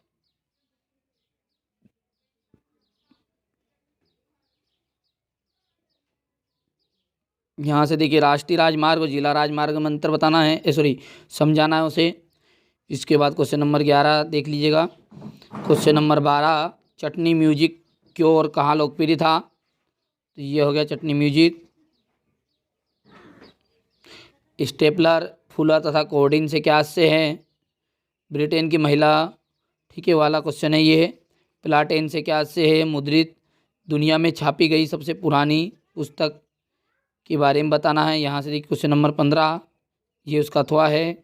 Speaker 1: यहाँ से देखिए राष्ट्रीय राजमार्ग और जिला राजमार्ग में अंतर बताना है, सॉरी समझाना है उसे। इसके बाद क्वेश्चन नंबर 11 देख लीजिएगा। क्वेश्चन नंबर 12 चटनी म्यूजिक क्यों और कहाँ लोकप्रिय था? तो ये हो गया चटनी म्यूजिक। स्टेपलर फुलर तथा कोडिन से क्या से है? ब्रिटेन की महिला, ठीक है, वाला क्वेश्चन है ये। प्लाटेन से क्या से है? मुद्रित दुनिया में छापी गई सबसे पुरानी पुस्तक के बारे में बताना है। यहाँ से देखिए क्वेश्चन नंबर 15, ये उसका अथवा है।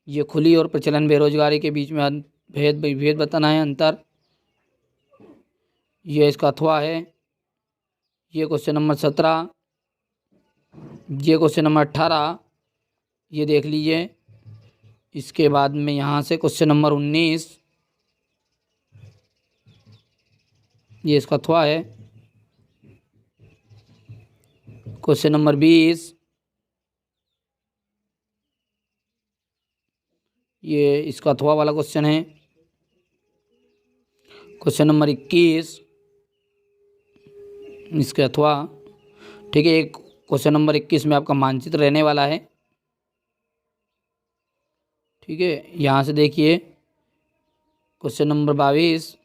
Speaker 1: ये खुली और प्रचलन बेरोजगारी के बीच में भेद बताना है, अंतर। ये इसका अथवा है। ये क्वेश्चन नंबर 17, ये क्वेश्चन नंबर 18, ये देख लीजिए। इसके बाद में यहाँ से क्वेश्चन नंबर 19, ये इसका अथवा है। क्वेश्चन नंबर 20, ये इसका अथवा वाला क्वेश्चन है। क्वेश्चन नंबर 21, इसके अथवा, ठीक है। एक क्वेश्चन नंबर 21 में आपका मानचित्र रहने वाला है, ठीक है। यहाँ से देखिए क्वेश्चन नंबर 22,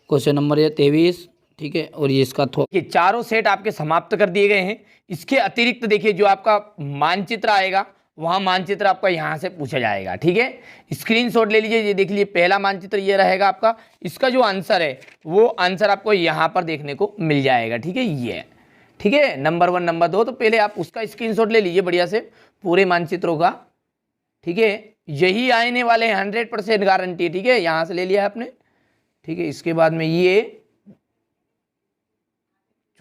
Speaker 1: क्वेश्चन नंबर 23, ठीक है। और ये इसका ये चारों सेट आपके समाप्त कर दिए गए हैं। इसके अतिरिक्त देखिए जो आपका मानचित्र आएगा वहाँ मानचित्र आपका यहाँ से पूछा जाएगा, ठीक है। स्क्रीनशॉट ले लीजिए, ये देख लीजिए पहला मानचित्र ये रहेगा आपका। इसका जो आंसर है वो आंसर आपको यहाँ पर देखने को मिल जाएगा, ठीक है, ये, ठीक है, नंबर 1 नंबर 2। तो पहले आप उसका स्क्रीनशॉट ले लीजिए बढ़िया से पूरे मानचित्रों का, ठीक है। यही आने वाले हैं, 100% गारंटी, ठीक है। यहाँ से ले लिया आपने, ठीक है। इसके बाद में ये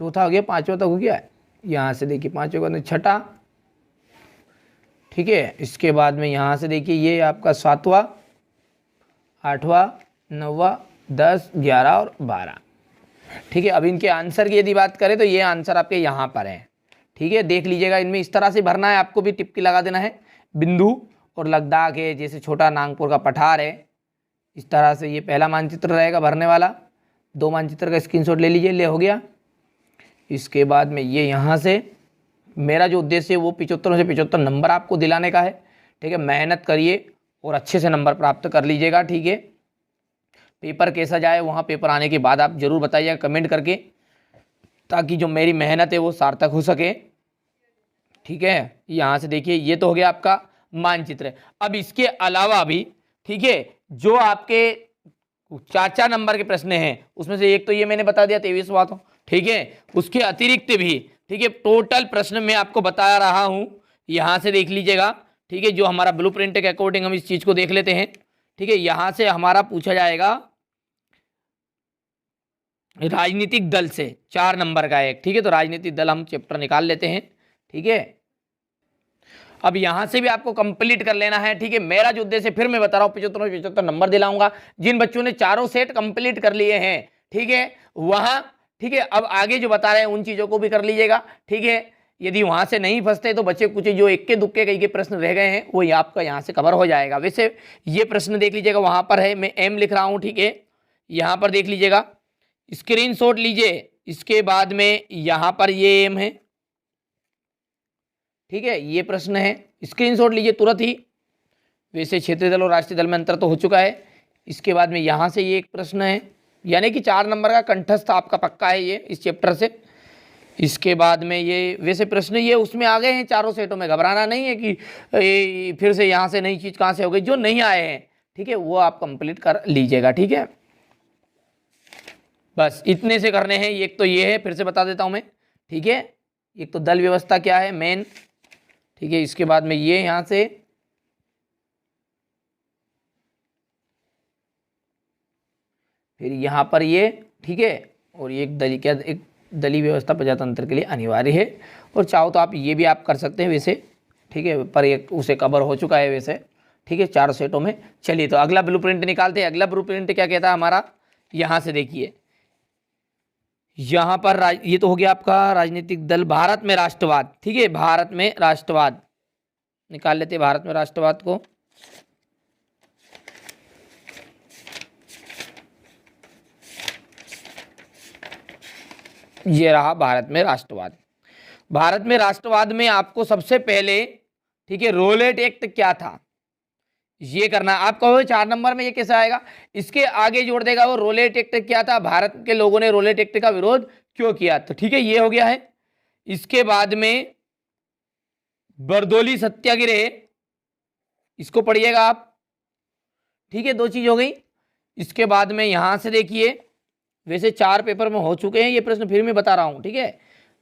Speaker 1: चौथा हो गया, पांचवा तक हो गया। यहाँ से देखिए पांचवा का छठा, ठीक है। इसके बाद में यहाँ से देखिए ये आपका 7वां, 8वां, 9वां, 10, 11 और 12। ठीक है, अब इनके आंसर की यदि बात करें तो ये आंसर आपके यहाँ पर हैं। ठीक है, देख लीजिएगा, इनमें इस तरह से भरना है, आपको भी टिप्पी लगा देना है। बिंदु और लद्दाख है, जैसे छोटा नागपुर का पठार है, इस तरह से ये पहला मानचित्र रहेगा भरने वाला। 2 मानचित्र का स्क्रीनशॉट ले लीजिए, ले हो गया। इसके बाद में ये यहाँ से मेरा जो उद्देश्य है वो 75 से 75 नंबर आपको दिलाने का है। ठीक है, मेहनत करिए और अच्छे से नंबर प्राप्त कर लीजिएगा। ठीक है, पेपर कैसा जाए वहाँ पेपर आने के बाद आप ज़रूर बताइएगा कमेंट करके, ताकि जो मेरी मेहनत है वो सार्थक हो सके। ठीक है, यहाँ से देखिए ये तो हो गया आपका मानचित्र। अब इसके अलावा भी ठीक है, जो आपके 4 नंबर के प्रश्न हैं उसमें से एक तो ये मैंने बता दिया 23वां तो। ठीक है, उसके अतिरिक्त भी ठीक है टोटल प्रश्न मैं आपको बता रहा हूँ, यहाँ से देख लीजिएगा। ठीक है, जो हमारा ब्लूप्रिंट के अकॉर्डिंग हम इस चीज़ को देख लेते हैं। ठीक है, यहाँ से हमारा पूछा जाएगा राजनीतिक दल से 4 नंबर का एक। ठीक है, तो राजनीतिक दल हम चैप्टर निकाल लेते हैं। ठीक है, अब यहाँ से भी आपको कंप्लीट कर लेना है। ठीक है, मेरा जो उद्देश्य फिर मैं बता रहा हूँ 75 नंबर दिलाऊंगा। जिन बच्चों ने चारों सेट कंप्लीट कर लिए हैं, ठीक है, वहाँ ठीक है, अब आगे जो बता रहे हैं उन चीज़ों को भी कर लीजिएगा। ठीक है, यदि वहाँ से नहीं फंसते तो बच्चे कुछ जो इक्के दुक्के कई के प्रश्न रह गए हैं वो आपका यहाँ से कवर हो जाएगा। वैसे ये प्रश्न देख लीजिएगा, वहाँ पर है, मैं एम लिख रहा हूँ। ठीक है, यहाँ पर देख लीजिएगा, स्क्रीनशॉट लीजिए। इसके बाद में यहाँ पर ये एम है। ठीक है, ये प्रश्न है, स्क्रीनशॉट लीजिए तुरंत ही। वैसे क्षेत्रीय दल और राष्ट्रीय दल में अंतर तो हो चुका है। इसके बाद में यहाँ से ये एक प्रश्न है, यानी कि 4 नंबर का कंठस्थ आपका पक्का है ये इस चैप्टर से। इसके बाद में ये वैसे प्रश्न ये उसमें आ गए हैं चारों सेटों में, घबराना नहीं है कि फिर से यहाँ से नई चीज़ कहाँ से हो गई। जो नहीं आए हैं ठीक है वो आप कंप्लीट कर लीजिएगा। ठीक है, बस इतने से करने हैं। एक तो ये है, फिर से बता देता हूँ मैं। ठीक है, एक तो दल व्यवस्था क्या है मेन। ठीक है, इसके बाद में ये यहाँ से फिर यहाँ पर ये। ठीक है, और ये एक दलीय व्यवस्था प्रजातंत्र के लिए अनिवार्य है। और चाहो तो आप ये भी आप कर सकते हैं वैसे। ठीक है, पर एक उसे कवर हो चुका है वैसे। ठीक है, 4 सेटों में। चलिए तो अगला ब्लूप्रिंट निकालते हैं। अगला ब्लूप्रिंट क्या कहता है हमारा, यहाँ से देखिए, यहाँ पर ये तो हो गया आपका राजनीतिक दल, भारत में राष्ट्रवाद। ठीक है, भारत में राष्ट्रवाद निकाल लेते हैं, भारत में राष्ट्रवाद को। ये रहा भारत में राष्ट्रवाद। भारत में राष्ट्रवाद में आपको सबसे पहले ठीक है रोलेट एक्ट क्या था ये करना। आप कहोगे 4 नंबर में ये कैसे आएगा, इसके आगे जोड़ देगा वो रोलेट एक्ट क्या था, भारत के लोगों ने रोलेट एक्ट का विरोध क्यों किया। तो ठीक है, ये हो गया है। इसके बाद में बरदोली सत्याग्रह, इसको पढ़िएगा आप। ठीक है, 2 चीज हो गई। इसके बाद में यहां से देखिए, वैसे 4 पेपर में हो चुके हैं ये प्रश्न, फिर मैं बता रहा हूं। ठीक है,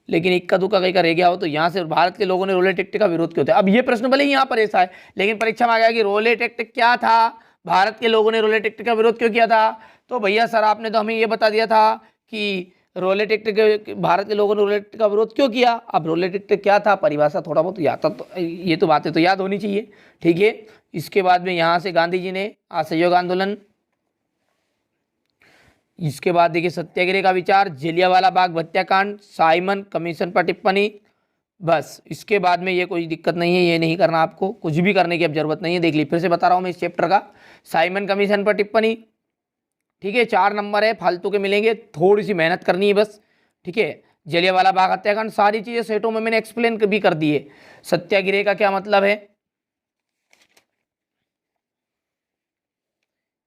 Speaker 1: लेकिन इक्का दुक्का कहीं का रह गया हो तो यहाँ से भारत के लोगों ने रोलेट एक्ट का विरोध क्यों था। अब ये प्रश्न भले ही यहाँ पर ऐसा है, लेकिन परीक्षा में आ गया कि रोलेट एक्ट क्या था, भारत के लोगों ने रोलेट एक्ट का विरोध क्यों किया था। तो भैया सर आपने तो हमें ये बता दिया था कि रोलेट एक्ट के भारत के लोगों ने रोलेट एक्ट का विरोध क्यों किया। अब रोलेट एक्ट क्या था, परिभाषा थोड़ा बहुत याद था, तो ये तो बातें तो याद होनी चाहिए। ठीक है, इसके बाद में यहाँ से गांधी जी ने असहयोग आंदोलन। इसके बाद देखिए सत्याग्रह का विचार, जलियांवाला बाग हत्याकांड, साइमन कमीशन पर टिप्पणी। बस इसके बाद में ये कोई दिक्कत नहीं है, ये नहीं करना, आपको कुछ भी करने की अब जरूरत नहीं है। देख ली, फिर से बता रहा हूँ मैं इस चैप्टर का, साइमन कमीशन पर टिप्पणी। ठीक है, 4 नंबर है, फालतू के मिलेंगे, थोड़ी सी मेहनत करनी है बस। ठीक है, जलियांवाला बाग हत्याकांड सारी चीजें सेटों में मैंने एक्सप्लेन भी कर दी है। सत्याग्रह का क्या मतलब है,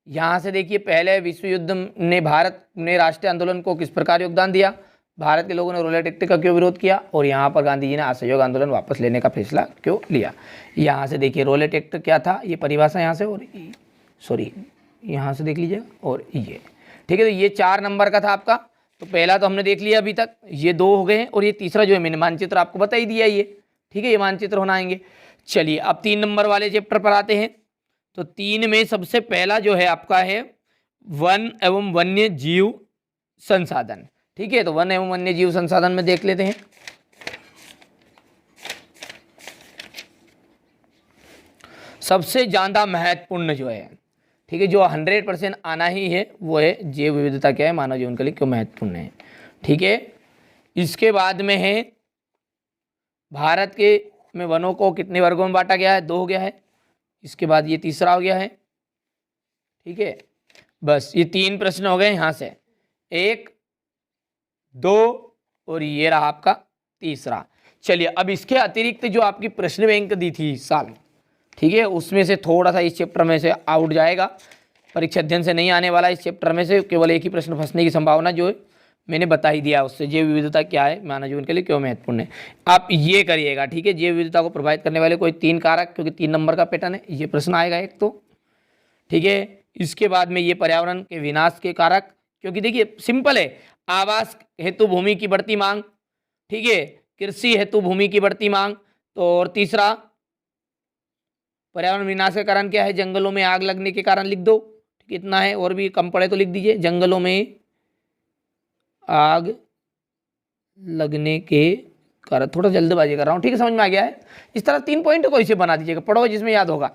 Speaker 1: यहाँ से देखिए, पहले विश्व युद्ध ने भारत ने राष्ट्रीय आंदोलन को किस प्रकार योगदान दिया, भारत के लोगों ने रोलेट एक्ट का क्यों विरोध किया, और यहाँ पर गांधी जी ने असहयोग आंदोलन वापस लेने का फैसला क्यों लिया। यहाँ से देखिए रोलेट एक्ट क्या था, ये परिभाषा यहाँ से, और सॉरी यहाँ से देख लीजिए, और ये। ठीक है, तो ये 4 नंबर का था आपका। तो पहला तो हमने देख लिया अभी तक, ये 2 हो गए हैं, और ये तीसरा जो है मैंने मानचित्र आपको बता ही दिया ये। ठीक है, ये मानचित्र होना आएंगे। चलिए अब 3 नंबर वाले चैप्टर पर आते हैं। तो 3 में सबसे पहला जो है आपका है वन एवं वन्य जीव संसाधन। ठीक है, तो वन एवं वन्य जीव संसाधन में देख लेते हैं। सबसे ज्यादा महत्वपूर्ण जो है, ठीक है, जो 100% आना ही है वो है जैव विविधता क्या है, मानव जीवन के लिए क्यों महत्वपूर्ण है। ठीक है, इसके बाद में है भारत के में वनों को कितने वर्गों में बांटा गया है, 2 हो गया है। इसके बाद ये तीसरा हो गया है। ठीक है, बस ये 3 प्रश्न हो गए यहाँ से, 1, 2 और ये रहा आपका तीसरा। चलिए, अब इसके अतिरिक्त जो आपकी प्रश्न बैंक दी थी इस साल, ठीक है, उसमें से थोड़ा सा इस चैप्टर में से आउट जाएगा, परीक्षा अध्ययन से नहीं आने वाला इस चैप्टर में से, केवल एक ही प्रश्न फंसने की संभावना जो है मैंने बता ही दिया उससे, जैव विविधता क्या है, मानव जीवन के लिए क्यों महत्वपूर्ण है। आप ये करिएगा। ठीक है, जैव विविधता को प्रभावित करने वाले कोई 3 कारक, क्योंकि 3 नंबर का पैटर्न है, ये प्रश्न आएगा एक तो। ठीक है, इसके बाद में ये पर्यावरण के विनाश के कारक, क्योंकि देखिए सिंपल है, आवास हेतु भूमि की बढ़ती मांग, ठीक है, कृषि हेतु भूमि की बढ़ती मांग, तो और तीसरा पर्यावरण विनाश का कारण क्या है, जंगलों में आग लगने के कारण लिख दो। ठीक, इतना है, और भी कम पड़े तो लिख दीजिए, जंगलों में आग लगने के कारण। थोड़ा जल्दबाजी कर रहा हूँ, ठीक है, समझ में आ गया है। इस तरह 3 पॉइंट को इसे बना दीजिएगा, पढ़ो जिसमें याद होगा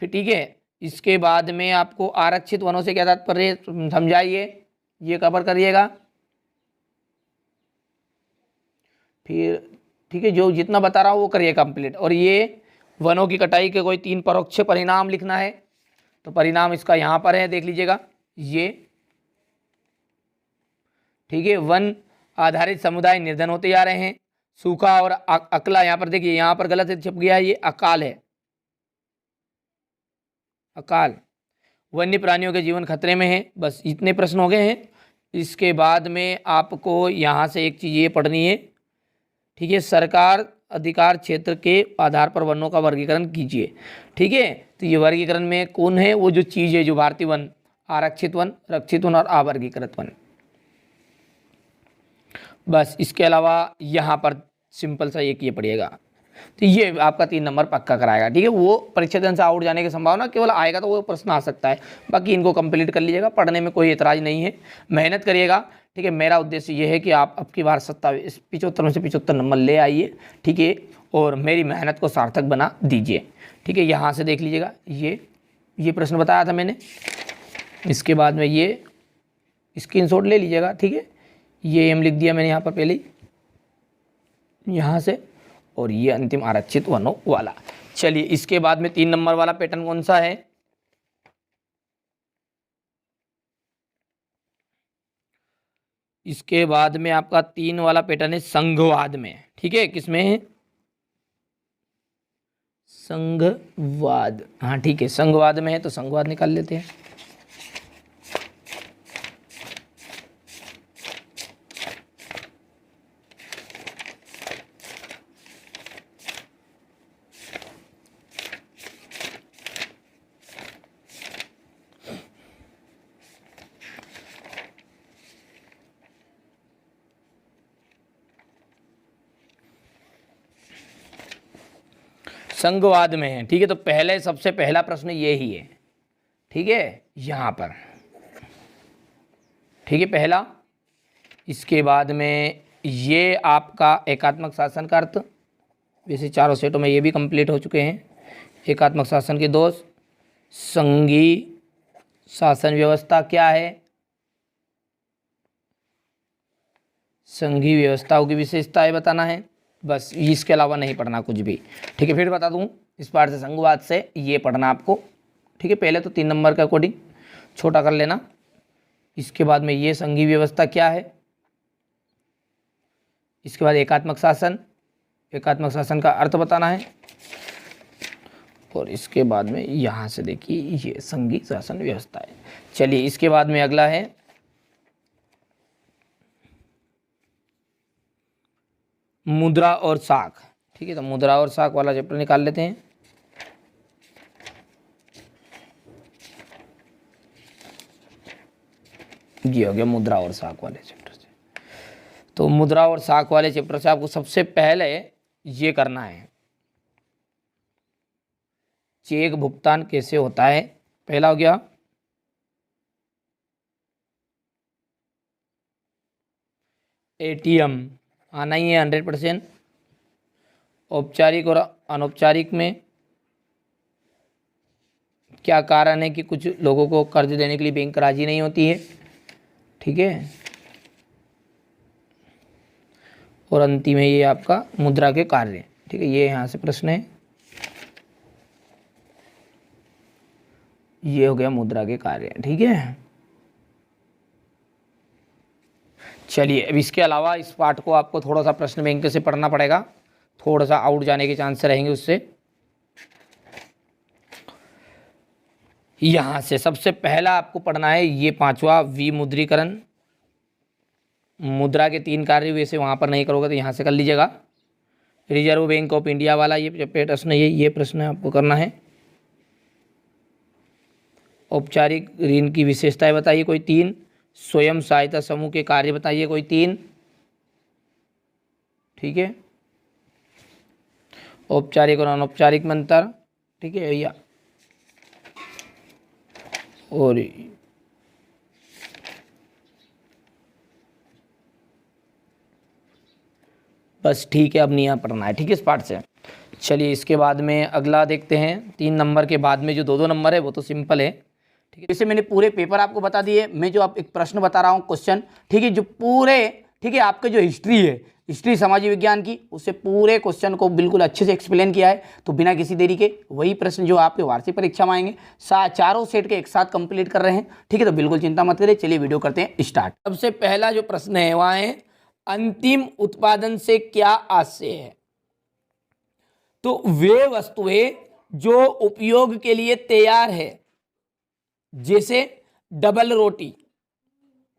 Speaker 1: फिर। ठीक है, इसके बाद में आपको आरक्षित वनों से क्या तात्पर्य समझाइए, ये कवर करिएगा। फिर ठीक है, जो जितना बता रहा हूँ वो करिए कंप्लीट। और ये वनों की कटाई के कोई 3 परोक्ष परिणाम लिखना है, तो परिणाम इसका यहाँ पर है, देख लीजिएगा ये। ठीक है, वन आधारित समुदाय निर्धन होते जा रहे हैं, सूखा और अकला, यहाँ पर देखिए, यहाँ पर गलत छप गया है, ये अकाल है, अकाल। वन्य प्राणियों के जीवन खतरे में है। बस इतने प्रश्न हो गए हैं। इसके बाद में आपको यहाँ से एक चीज़ ये पढ़नी है। ठीक है, सरकार अधिकार क्षेत्र के आधार पर वनों का वर्गीकरण कीजिए। ठीक है, तो ये वर्गीकरण में कौन है, वो जो चीज़ है, जो भारतीय वन, आरक्षित वन, रक्षित वन और अवर्गीकृत वन। बस इसके अलावा यहाँ पर सिंपल सा एक ये पढ़िएगा, तो ये आपका 3 नंबर पक्का कराएगा। ठीक है, वो परीक्षा दिन से आउट जाने की संभावना केवल आएगा तो वो प्रश्न आ सकता है, बाकी इनको कंप्लीट कर लीजिएगा, पढ़ने में कोई एतराज़ नहीं है, मेहनत करिएगा। ठीक है, मेरा उद्देश्य ये है कि आप अब की बार 75 में से 75 नंबर ले आइए। ठीक है, और मेरी मेहनत को सार्थक बना दीजिए। ठीक है, यहाँ से देख लीजिएगा, ये प्रश्न बताया था मैंने। इसके बाद में ये स्क्रीनशॉट ले लीजिएगा। ठीक है, ये एम लिख दिया मैंने यहाँ पर पहले ही, यहाँ से, और ये अंतिम आरक्षित वनों वाला। चलिए, इसके बाद में 3 नंबर वाला पैटर्न कौन सा है, इसके बाद में आपका 3 वाला पैटर्न है संघवाद में। ठीक है, किसमें है, संघवाद। हाँ ठीक है, संघवाद में है, तो संघवाद निकाल लेते हैं। संघवाद में है। ठीक है, तो पहले सबसे पहला प्रश्न ये ही है। ठीक है, यहाँ पर, ठीक है, पहला। इसके बाद में ये आपका एकात्मक शासन का अर्थ, वैसे चारों सेटों में ये भी कंप्लीट हो चुके हैं। एकात्मक शासन के दोष, संघीय शासन व्यवस्था क्या है, संघीय व्यवस्थाओं की विशेषताएं बताना है। बस इसके अलावा नहीं पढ़ना कुछ भी। ठीक है, फिर बता दूं, इस पार्ट से संघवाद से ये पढ़ना आपको। ठीक है, पहले तो 3 नंबर के अकॉर्डिंग छोटा कर लेना। इसके बाद में ये संघीय व्यवस्था क्या है, इसके बाद एकात्मक शासन, एकात्मक शासन का अर्थ बताना है, और इसके बाद में यहाँ से देखिए ये संघीय शासन व्यवस्था है। चलिए, इसके बाद में अगला है मुद्रा और साख। ठीक है, तो मुद्रा और साख वाला चैप्टर निकाल लेते हैं। ये हो गया मुद्रा और साख वाले चैप्टर से। तो मुद्रा और साख वाले चैप्टर से आपको सबसे पहले ये करना है, चेक भुगतान कैसे होता है। पहला हो गया एटीएम, आना ही है 100%। औपचारिक और अनौपचारिक में क्या कारण है कि कुछ लोगों को कर्ज देने के लिए बैंक राजी नहीं होती है, ठीक है। और अंतिम है ये आपका मुद्रा के कार्य, ठीक है। ये यहाँ से प्रश्न है, ये हो गया मुद्रा के कार्य, ठीक है। चलिए, अब इसके अलावा इस पार्ट को आपको थोड़ा सा प्रश्न बैंक से पढ़ना पड़ेगा, थोड़ा सा आउट जाने के चांस रहेंगे उससे। यहाँ से सबसे पहला आपको पढ़ना है ये 5वां विमुद्रीकरण। मुद्रा के 3 कार्य वैसे वहाँ पर नहीं करोगे तो यहाँ से कर लीजिएगा। रिजर्व बैंक ऑफ इंडिया वाला ये प्रश्न, ये प्रश्न आपको करना है। औपचारिक ऋण की विशेषताएं बताइए कोई 3। स्वयं सहायता समूह के कार्य बताइए कोई 3, ठीक है। औपचारिक और अनौपचारिक में अंतर, ठीक है भैया। और बस ठीक है, अब नहीं यहाँ पढ़ना है, ठीक है इस पार्ट से। चलिए, इसके बाद में अगला देखते हैं। 3 नंबर के बाद में जो 2 नंबर है वो तो सिंपल है, ठीक है। जैसे मैंने पूरे पेपर आपको बता दिए, मैं जो आप एक प्रश्न बता रहा हूँ क्वेश्चन, ठीक है, जो पूरे, ठीक है, आपके जो हिस्ट्री है, हिस्ट्री सामाजिक विज्ञान की, उससे पूरे क्वेश्चन को बिल्कुल अच्छे से एक्सप्लेन किया है। तो बिना किसी देरी के वही प्रश्न जो आपके वार्षिक परीक्षा में आएंगे, चारों सेट के एक साथ कंप्लीट कर रहे हैं, ठीक है। तो बिल्कुल चिंता मत करिए, चलिए वीडियो करते हैं स्टार्ट। सबसे पहला जो प्रश्न है वहाँ है अंतिम उत्पादन से क्या आशय है। तो वे वस्तुएं जो उपयोग के लिए तैयार है, जैसे डबल रोटी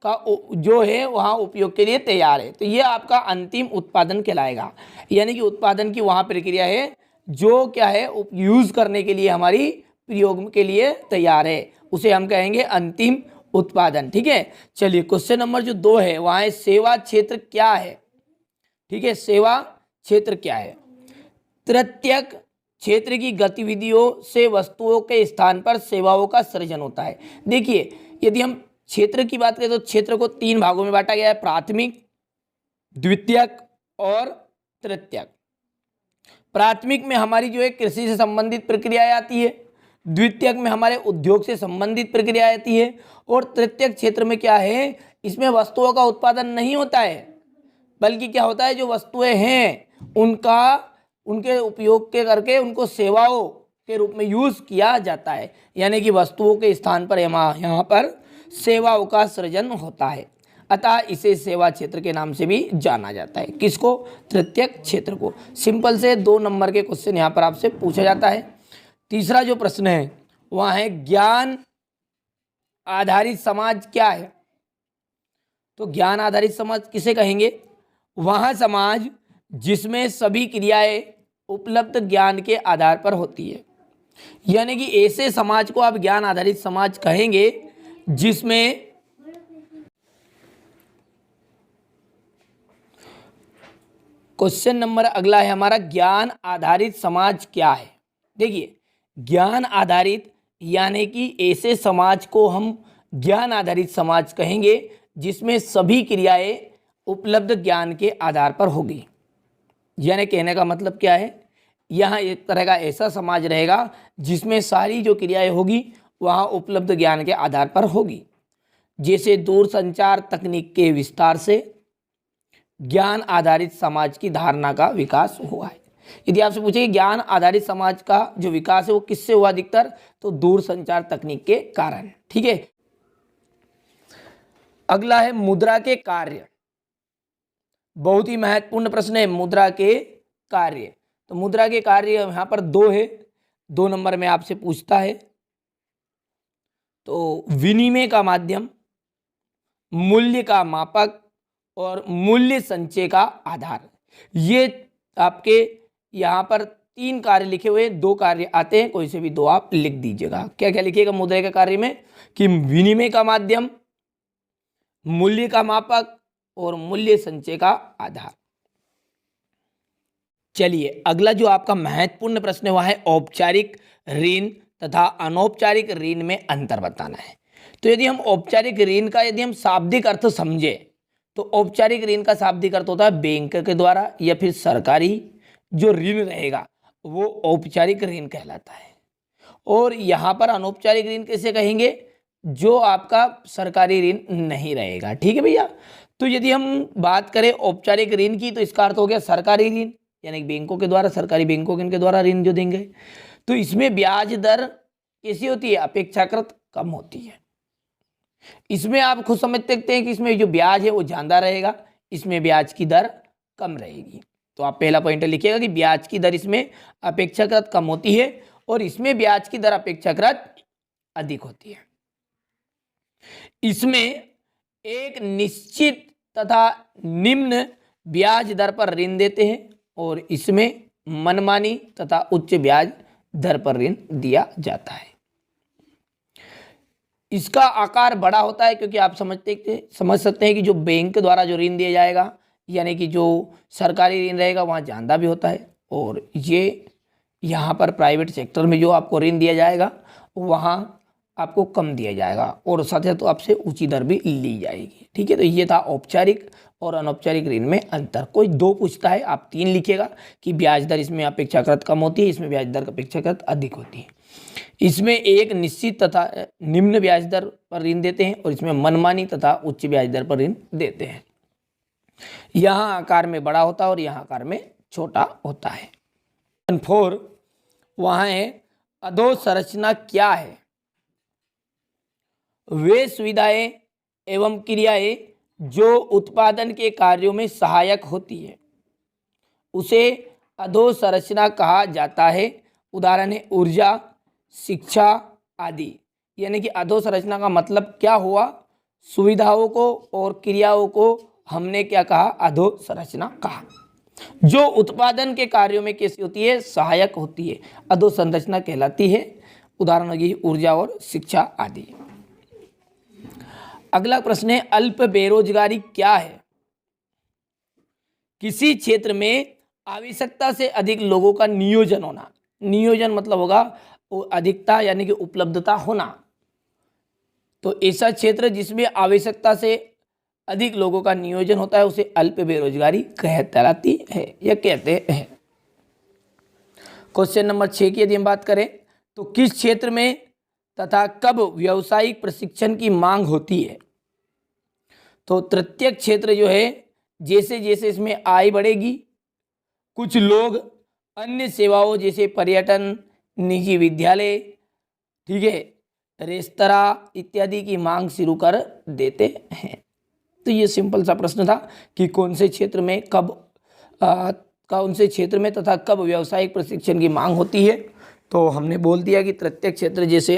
Speaker 1: का जो है वहाँ उपयोग के लिए तैयार है, तो ये आपका अंतिम उत्पादन कहलाएगा। यानी कि उत्पादन की वहाँ प्रक्रिया है जो क्या है यूज़ करने के लिए, हमारी प्रयोग के लिए तैयार है, उसे हम कहेंगे अंतिम उत्पादन, ठीक है। चलिए, क्वेश्चन नंबर जो 2 है वहाँ है सेवा क्षेत्र क्या है, ठीक है। सेवा क्षेत्र क्या है। तृतीयक क्षेत्र की गतिविधियों से वस्तुओं के स्थान पर सेवाओं का सृजन होता है। देखिए, यदि हम क्षेत्र की बात करें तो क्षेत्र को 3 भागों में बांटा गया है, प्राथमिक, द्वितीयक और तृतीयक। प्राथमिक में हमारी जो है कृषि से संबंधित प्रक्रियाएं आती है, द्वितीयक में हमारे उद्योग से संबंधित प्रक्रिया आती है, और तृतीयक क्षेत्र में क्या है, इसमें वस्तुओं का उत्पादन नहीं होता है, बल्कि क्या होता है, जो वस्तुएं हैं उनके उपयोग के करके उनको सेवाओं के रूप में यूज किया जाता है। यानी कि वस्तुओं के स्थान पर यहाँ पर सेवाओं का सृजन होता है, अतः इसे सेवा क्षेत्र के नाम से भी जाना जाता है। किसको? तृतीयक क्षेत्र को। सिंपल से 2 नंबर के क्वेश्चन यहाँ पर आपसे पूछा जाता है। तीसरा जो प्रश्न है वह है ज्ञान आधारित समाज क्या है। तो ज्ञान आधारित समाज किसे कहेंगे? वह समाज जिसमें सभी क्रियाएं उपलब्ध ज्ञान के आधार पर होती है। यानी कि ऐसे समाज को आप ज्ञान आधारित समाज कहेंगे जिसमें क्वेश्चन नंबर अगला है हमारा, ज्ञान आधारित समाज क्या है। देखिए, ज्ञान आधारित यानी कि ऐसे समाज को हम ज्ञान आधारित समाज कहेंगे जिसमें सभी क्रियाएं उपलब्ध ज्ञान के आधार पर होगी। यानी कहने का मतलब क्या है, यहाँ एक तरह का ऐसा समाज रहेगा जिसमें सारी जो क्रियाएं होगी वहाँ उपलब्ध ज्ञान के आधार पर होगी। जैसे दूरसंचार तकनीक के विस्तार से ज्ञान आधारित समाज की धारणा का विकास हुआ है। यदि आपसे पूछे कि ज्ञान आधारित समाज का जो विकास है वो किससे हुआ अधिकतर, तो दूरसंचार तकनीक के कारण। ठीक है, अगला है मुद्रा के कार्य। बहुत ही महत्वपूर्ण प्रश्न है मुद्रा के कार्य। तो मुद्रा के कार्य यहाँ पर 2 है, 2 नंबर में आपसे पूछता है। तो विनिमय का माध्यम, मूल्य का मापक और मूल्य संचय का आधार, ये आपके यहाँ पर 3 कार्य लिखे हुए, 2 कार्य आते हैं, कोई से भी 2 आप लिख दीजिएगा। क्या क्या लिखिएगा मुद्रा के कार्य में कि विनिमय का माध्यम, मूल्य का मापक और मूल्य संचय का आधार। चलिए, अगला जो आपका महत्वपूर्ण प्रश्न है वह है औपचारिक ऋण तथा अनौपचारिक ऋण में अंतर बताना है। तो यदि हम औपचारिक ऋण का यदि हम शाब्दिक अर्थ समझे तो औपचारिक ऋण का शाब्दिक अर्थ होता है बैंक के द्वारा या फिर सरकारी जो ऋण रहेगा वो औपचारिक ऋण कहलाता है। और यहाँ पर अनौपचारिक ऋण कैसे कहेंगे, जो आपका सरकारी ऋण नहीं रहेगा। ठीक है भैया। तो यदि हम बात करें औपचारिक ऋण की, तो इसका अर्थ हो गया सरकारी ऋण, यानी बैंकों के द्वारा, सरकारी बैंकों के द्वारा ऋण जो देंगे। तो इसमें ब्याज दर कैसी होती है, अपेक्षाकृत कम होती है। इसमें आप खुद समझ सकते हैं कि इसमें जो ब्याज है वो ज्यादा रहेगा, इसमें ब्याज की दर कम रहेगी। तो आप पहला पॉइंट लिखिएगा कि ब्याज की दर इसमें अपेक्षाकृत कम होती है और इसमें ब्याज की दर अपेक्षाकृत अधिक होती है। इसमें एक निश्चित तथा निम्न ब्याज दर पर ऋण देते हैं और इसमें मनमानी तथा उच्च ब्याज दर पर ऋण दिया जाता है। इसका आकार बड़ा होता है क्योंकि आप समझ सकते हैं कि जो बैंक द्वारा जो ऋण दिया जाएगा, यानी कि जो सरकारी ऋण रहेगा वहाँ ज़्यादा भी होता है, और ये यहाँ पर प्राइवेट सेक्टर में जो आपको ऋण दिया जाएगा वहाँ आपको कम दिया जाएगा और साथ ही तो आपसे ऊंची दर भी ली जाएगी। ठीक है। तो ये था औपचारिक और अनौपचारिक ऋण में अंतर। कोई दो पूछता है, आप 3 लिखिएगा कि ब्याज दर इसमें अपेक्षाकृत कम होती है, इसमें ब्याज दर अपेक्षाकृत अधिक होती है। इसमें एक निश्चित तथा निम्न ब्याज दर पर ऋण देते हैं और इसमें मनमानी तथा उच्च ब्याज दर पर ऋण देते हैं। यहाँ आकार में बड़ा होता है और यहाँ आकार में छोटा होता है। 4 वहाँ है अधोसंरचना क्या है, वे सुविधाएं एवं क्रियाएं जो उत्पादन के कार्यों में सहायक होती है उसे अधोसंरचना कहा जाता है। उदाहरण है ऊर्जा, शिक्षा आदि। यानी कि अधोसंरचना का मतलब क्या हुआ, सुविधाओं को और क्रियाओं को हमने क्या कहा, अधोसंरचना कहा। जो उत्पादन के कार्यों में कैसी होती है, सहायक होती है, अधोसंरचना कहलाती है। उदाहरण होगी ऊर्जा और शिक्षा आदि। अगला प्रश्न है अल्प बेरोजगारी क्या है। किसी क्षेत्र में आवश्यकता से अधिक लोगों का नियोजन होना। नियोजन मतलब होगा अधिकता यानी कि उपलब्धता होना। तो ऐसा क्षेत्र जिसमें आवश्यकता से अधिक लोगों का नियोजन होता है उसे अल्प बेरोजगारी कहलाती है या कहते हैं। क्वेश्चन नंबर 6 की यदि हम बात करें तो किस क्षेत्र में तथा कब व्यावसायिक प्रशिक्षण की मांग होती है। तो तृतीयक क्षेत्र जो है, जैसे जैसे इसमें आय बढ़ेगी, कुछ लोग अन्य सेवाओं जैसे पर्यटन, निजी विद्यालय, ठीक है, रेस्तरां इत्यादि की मांग शुरू कर देते हैं। तो ये सिंपल सा प्रश्न था कि कौन से क्षेत्र में कौन से क्षेत्र में तथा कब व्यावसायिक प्रशिक्षण की मांग होती है। तो हमने बोल दिया कि तृतीयक क्षेत्र जैसे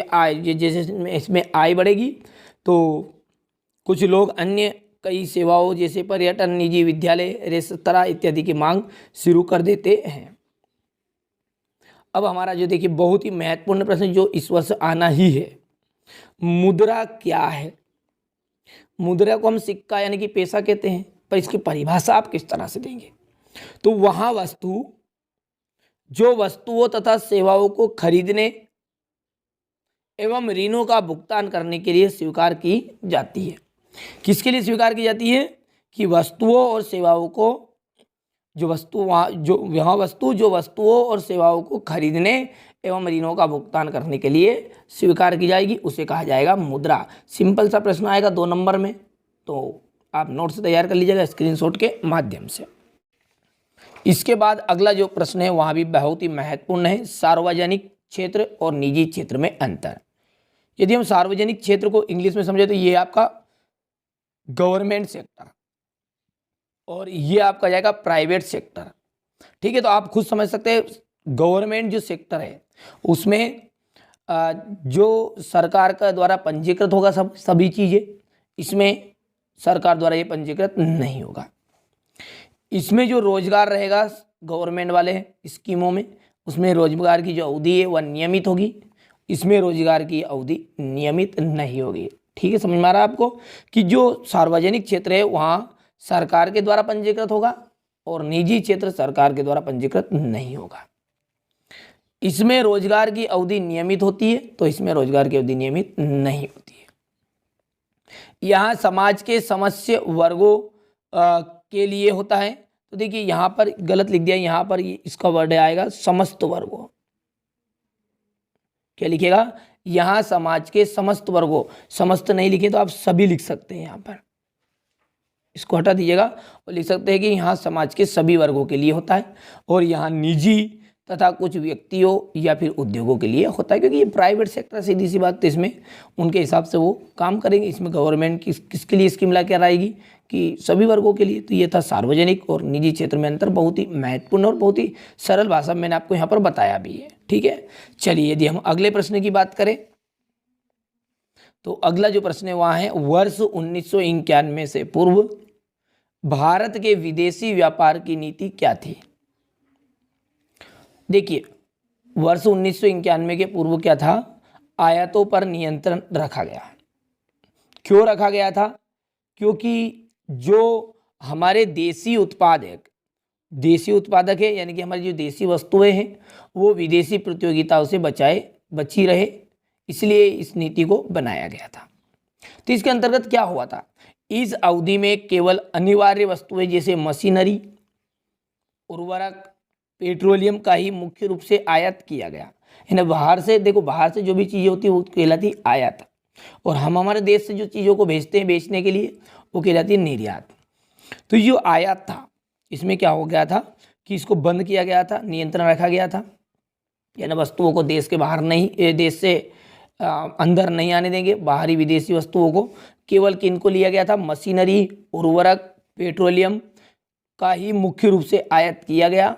Speaker 1: इसमें आय बढ़ेगी तो कुछ लोग अन्य कई सेवाओं जैसे पर्यटन, निजी विद्यालय, रेस्तरां इत्यादि की मांग शुरू कर देते हैं। अब हमारा जो देखिए बहुत ही महत्वपूर्ण प्रश्न जो इस वर्ष आना ही है, मुद्रा क्या है। मुद्रा को हम सिक्का यानी कि पैसा कहते हैं, पर इसकी परिभाषा आप किस तरह से देंगे। तो वहाँ जो वस्तुओं तथा सेवाओं को खरीदने एवं ऋणों का भुगतान करने के लिए स्वीकार की जाती है। किसके लिए स्वीकार की जाती है कि वस्तुओं और सेवाओं को जो वस्तुओं और सेवाओं को खरीदने एवं ऋणों का भुगतान करने के लिए स्वीकार की जाएगी उसे कहा जाएगा मुद्रा। सिंपल सा प्रश्न आएगा 2 नंबर में, तो आप नोट्स तैयार कर लीजिएगा स्क्रीनशॉट के माध्यम से। इसके बाद अगला जो प्रश्न है वहाँ भी बहुत ही महत्वपूर्ण है, सार्वजनिक क्षेत्र और निजी क्षेत्र में अंतर। यदि हम सार्वजनिक क्षेत्र को इंग्लिश में समझे तो ये आपका गवर्नमेंट सेक्टर और ये आपका जाएगा प्राइवेट सेक्टर। ठीक है। तो आप खुद समझ सकते हैं गवर्नमेंट जो सेक्टर है उसमें जो सरकार का द्वारा पंजीकृत होगा सभी चीज़ें, इसमें सरकार द्वारा ये पंजीकृत नहीं होगा। इसमें जो रोजगार रहेगा गवर्नमेंट वाले स्कीमों में, उसमें रोजगार की जो अवधि है वह नियमित होगी, इसमें रोजगार की अवधि नियमित नहीं होगी। ठीक है, समझ में आ रहा है आपको कि जो सार्वजनिक क्षेत्र है वहाँ सरकार के द्वारा पंजीकृत होगा और निजी क्षेत्र सरकार के द्वारा पंजीकृत नहीं होगा। इसमें रोजगार की अवधि नियमित होती है तो इसमें रोजगार की अवधि नियमित नहीं होती है। यहाँ समाज के समस्त वर्गों के लिए होता है। तो देखिए यहाँ पर गलत लिख दिया, यहाँ पर इसका वर्ड आएगा समस्त वर्गों। क्या लिखेगा, यहाँ समाज के समस्त वर्गों, समस्त नहीं लिखे तो आप सभी लिख सकते हैं, यहाँ पर इसको हटा दीजिएगा और लिख सकते हैं कि यहाँ समाज के सभी वर्गों के लिए होता है, और यहाँ निजी तथा कुछ व्यक्तियों या फिर उद्योगों के लिए होता है, क्योंकि ये प्राइवेट सेक्टर, सीधी सी बात, तो इसमें उनके हिसाब से वो काम करेंगे। इसमें गवर्नमेंट किसके लिए स्कीम ला कर आएगी कि सभी वर्गों के लिए। तो ये था सार्वजनिक और निजी क्षेत्र में अंतर, बहुत ही महत्वपूर्ण और बहुत ही सरल भाषा में मैंने आपको यहाँ पर बताया भी है। ठीक है, चलिए यदि हम अगले प्रश्न की बात करें तो अगला जो प्रश्न है वहाँ है, वर्ष 1991 से पूर्व भारत के विदेशी व्यापार की नीति क्या थी। देखिए, वर्ष 1991 के पूर्व क्या था, आयातों पर नियंत्रण रखा गया। क्यों रखा गया था, क्योंकि जो हमारे देसी उत्पादक है, यानी कि हमारी जो देसी वस्तुएं हैं वो विदेशी प्रतियोगिताओं से बची रहे, इसलिए इस नीति को बनाया गया था। तो इसके अंतर्गत क्या हुआ था, इस अवधि में केवल अनिवार्य वस्तुएं जैसे मशीनरी, उर्वरक, पेट्रोलियम का ही मुख्य रूप से आयात किया गया है। बाहर से, देखो बाहर से जो भी चीज़ें होती है वो कहलाती आयात, और हम हमारे देश से जो चीज़ों को भेजते हैं बेचने के लिए वो कहलाती है निर्यात। तो जो आयात था इसमें क्या हो गया था कि इसको बंद किया गया था, नियंत्रण रखा गया था, यानी वस्तुओं को देश के बाहर नहीं, देश से अंदर नहीं आने देंगे बाहरी विदेशी वस्तुओं को। केवल किनको लिया गया था, मशीनरी, उर्वरक, पेट्रोलियम का ही मुख्य रूप से आयात किया गया।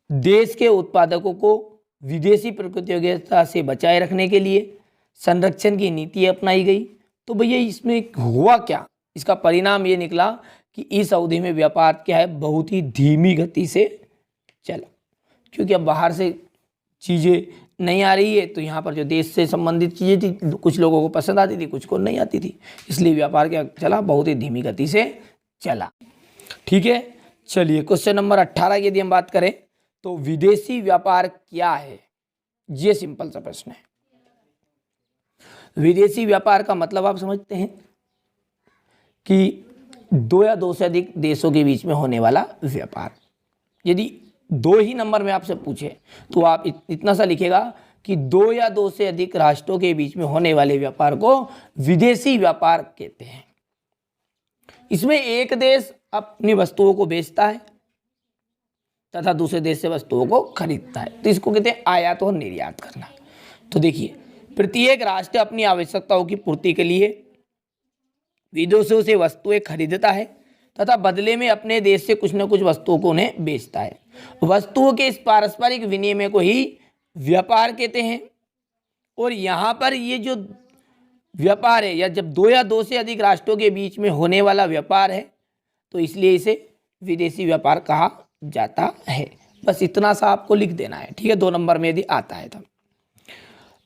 Speaker 1: देश के उत्पादकों को विदेशी प्रतियोगिता से बचाए रखने के लिए संरक्षण की नीति अपनाई गई। तो भैया इसमें हुआ क्या, इसका परिणाम ये निकला कि इस अवधि में व्यापार क्या है, बहुत ही धीमी गति से चला, क्योंकि अब बाहर से चीज़ें नहीं आ रही है, तो यहाँ पर जो देश से संबंधित चीज़ें थी कुछ लोगों को पसंद आती थी, कुछ को नहीं आती थी, इसलिए व्यापार क्या चला, बहुत ही धीमी गति से चला। ठीक है, चलिए क्वेश्चन नंबर 18 की यदि हम बात करें तो विदेशी व्यापार क्या है, ये सिंपल सा प्रश्न है। विदेशी व्यापार का मतलब आप समझते हैं कि दो या दो से अधिक देशों के बीच में होने वाला व्यापार। यदि दो ही नंबर में आपसे पूछे तो आप इतना सा लिखेगा कि दो या दो से अधिक राष्ट्रों के बीच में होने वाले व्यापार को विदेशी व्यापार कहते हैं। इसमें एक देश अपनी वस्तुओं को बेचता है तथा दूसरे देश से वस्तुओं को खरीदता है, तो इसको कहते हैं आयात और निर्यात करना। तो देखिए, प्रत्येक राष्ट्र अपनी आवश्यकताओं की पूर्ति के लिए विदेशों से वस्तुएं खरीदता है तथा बदले में अपने देश से कुछ न कुछ वस्तुओं को उन्हें बेचता है। वस्तुओं के इस पारस्परिक विनिमय को ही व्यापार कहते हैं। और यहाँ पर ये जो व्यापार है, या जब दो या दो से अधिक राष्ट्रों के बीच में होने वाला व्यापार है, तो इसलिए इसे विदेशी व्यापार कहा जाता है। बस इतना सा आपको लिख देना है। ठीक है, 2 नंबर में यदि आता है तब।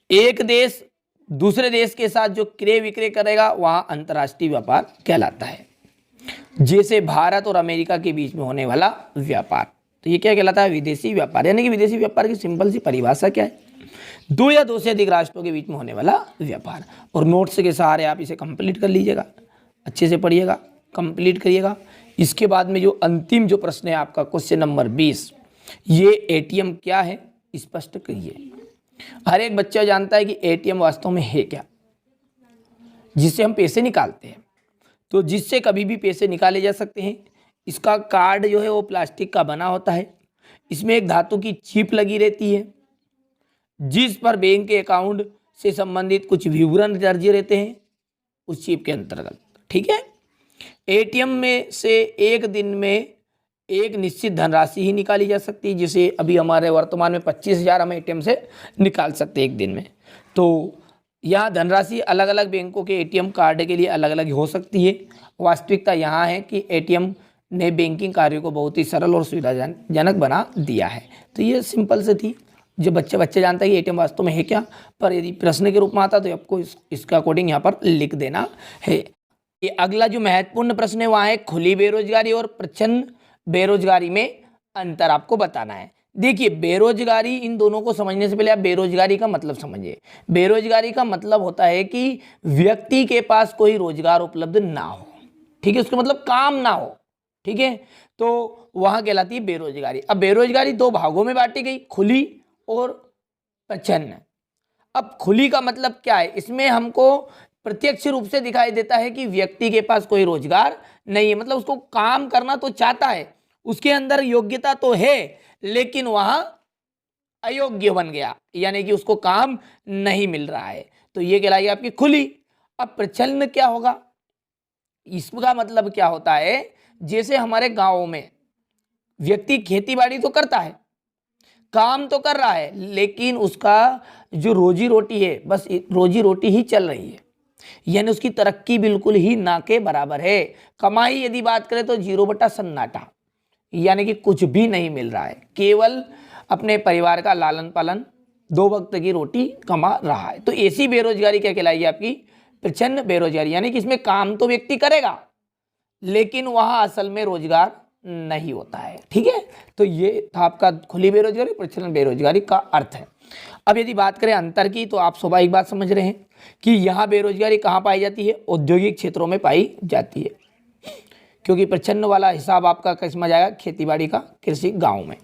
Speaker 1: एक देश दूसरे देश के साथ जो क्रय विक्रय करेगा वहां अंतर्राष्ट्रीय व्यापार कहलाता है। जैसे भारत और अमेरिका के बीच में होने वाला व्यापार, तो ये क्या कहलाता है, विदेशी व्यापार। यानी कि विदेशी व्यापार की सिंपल सी परिभाषा क्या है, दो या दो से अधिक राष्ट्रों के बीच में होने वाला व्यापार। और नोट्स के सहारे आप इसे कंप्लीट कर लीजिएगा, अच्छे से पढ़िएगा, कंप्लीट करिएगा। इसके बाद में जो अंतिम जो प्रश्न है आपका क्वेश्चन नंबर 20, ये एटीएम क्या है स्पष्ट करिए। हर एक बच्चा जानता है कि एटीएम वास्तव में है क्या, जिससे हम पैसे निकालते हैं, तो जिससे कभी भी पैसे निकाले जा सकते हैं। इसका कार्ड जो है वो प्लास्टिक का बना होता है, इसमें एक धातु की चिप लगी रहती है जिस पर बैंक के अकाउंट से संबंधित कुछ विवरण दर्ज रहते हैं उस चिप के अंतर्गत। ठीक है, एटीएम में से एक दिन में एक निश्चित धनराशि ही निकाली जा सकती है, जैसे अभी हमारे वर्तमान में 25,000 हम एटीएम से निकाल सकते हैं एक दिन में। तो यहाँ धनराशि अलग अलग बैंकों के एटीएम कार्ड के लिए अलग अलग हो सकती है। वास्तविकता यहाँ है कि एटीएम ने बैंकिंग कार्यों को बहुत ही सरल और सुविधाजनक बना दिया है। तो ये सिंपल से थी, जो बच्चे जानता है कि एटीएम वास्तव में है क्या, पर यदि प्रश्न के रूप में आता तो आपको इसका अकॉर्डिंग यहाँ पर लिख देना है। ये अगला जो महत्वपूर्ण प्रश्न है वहाँ है खुली बेरोजगारी और प्रच्छन्न बेरोजगारी में अंतर आपको बताना है। देखिए, बेरोजगारी, इन दोनों को समझने से पहले आप बेरोजगारी का मतलब समझिए। बेरोजगारी का मतलब होता है कि व्यक्ति के पास कोई रोजगार उपलब्ध ना हो। ठीक है, उसका मतलब काम ना हो। ठीक है, तो वहाँ कहलाती है बेरोजगारी। अब बेरोजगारी 2 भागों में बांटी गई, खुली और प्रच्छन्न। अब खुली का मतलब क्या है, इसमें हमको प्रत्यक्ष रूप से दिखाई देता है कि व्यक्ति के पास कोई रोजगार नहीं है, मतलब उसको काम करना तो चाहता है, उसके अंदर योग्यता तो है, लेकिन वह अयोग्य बन गया, यानी कि उसको काम नहीं मिल रहा है, तो ये कहलाएगी आपकी खुली। अब प्रच्छन्न क्या होगा, इसका मतलब क्या होता है, जैसे हमारे गांवों में व्यक्ति खेती बाड़ी तो करता है, काम तो कर रहा है, लेकिन उसका जो रोजी रोटी है बस रोजी रोटी ही चल रही है, यानी उसकी तरक्की बिल्कुल ही ना के बराबर है। कमाई यदि बात करें तो 0/सन्नाटा, यानी कि कुछ भी नहीं मिल रहा है, केवल अपने परिवार का लालन पालन, 2 वक्त की रोटी कमा रहा है। तो ऐसी बेरोजगारी क्या कहलाएगी आपकी, प्रच्छन्न बेरोजगारी, यानी कि इसमें काम तो व्यक्ति करेगा लेकिन वहां असल में रोजगार नहीं होता है। ठीक है, तो ये था आपका खुली बेरोजगारी, प्रच्छन्न बेरोजगारी का अर्थ है। अब यदि बात करें अंतर की, तो आप स्वाभाविक बात समझ रहे हैं कि यहाँ बेरोजगारी कहाँ पाई जाती है, औद्योगिक क्षेत्रों में पाई जाती है, क्योंकि प्रच्छन्न वाला हिसाब आपका किसमें जाएगा, खेतीबाड़ी का, कृषि, गाँव में।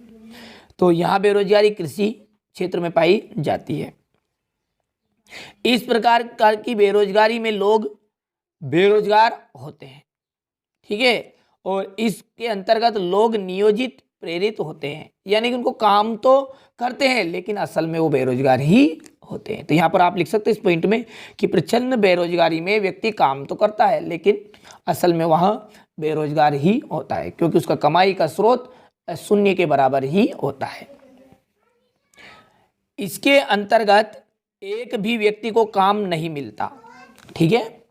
Speaker 1: तो यहाँ बेरोजगारी कृषि क्षेत्र में पाई जाती है। इस प्रकार की बेरोजगारी में लोग बेरोजगार होते हैं। ठीक है, और इसके अंतर्गत लोग नियोजित प्रेरित होते हैं, यानी कि उनको काम तो करते हैं लेकिन असल में वो बेरोजगार ही होते हैं। तो यहाँ पर आप लिख सकते हैं इस पॉइंट में कि प्रच्छन्न बेरोजगारी में व्यक्ति काम तो करता है लेकिन असल में वह बेरोजगार ही होता है, क्योंकि उसका कमाई का स्रोत शून्य के बराबर ही होता है। इसके अंतर्गत एक भी व्यक्ति को काम नहीं मिलता। ठीक है,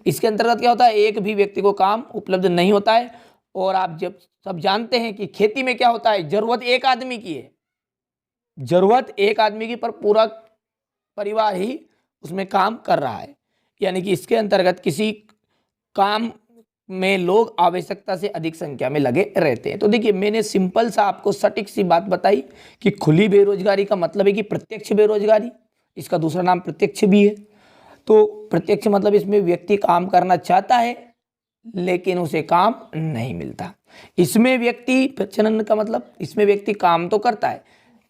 Speaker 1: इसके अंतर्गत क्या होता है, एक भी व्यक्ति को काम उपलब्ध नहीं होता है। और आप जब सब जानते हैं कि खेती में क्या होता है, जरूरत एक आदमी की है, जरूरत एक आदमी की, पर पूरा परिवार ही उसमें काम कर रहा है, यानी कि इसके अंतर्गत किसी काम में लोग आवश्यकता से अधिक संख्या में लगे रहते हैं। तो देखिए, मैंने सिंपल सा आपको सटीक सी बात बताई कि खुली बेरोजगारी का मतलब है कि प्रत्यक्ष बेरोजगारी, इसका दूसरा नाम प्रत्यक्ष भी है। तो प्रत्यक्ष मतलब इसमें व्यक्ति काम करना चाहता है लेकिन उसे काम नहीं मिलता। इसमें व्यक्ति, प्रच्छन्न का मतलब इसमें व्यक्ति काम तो करता है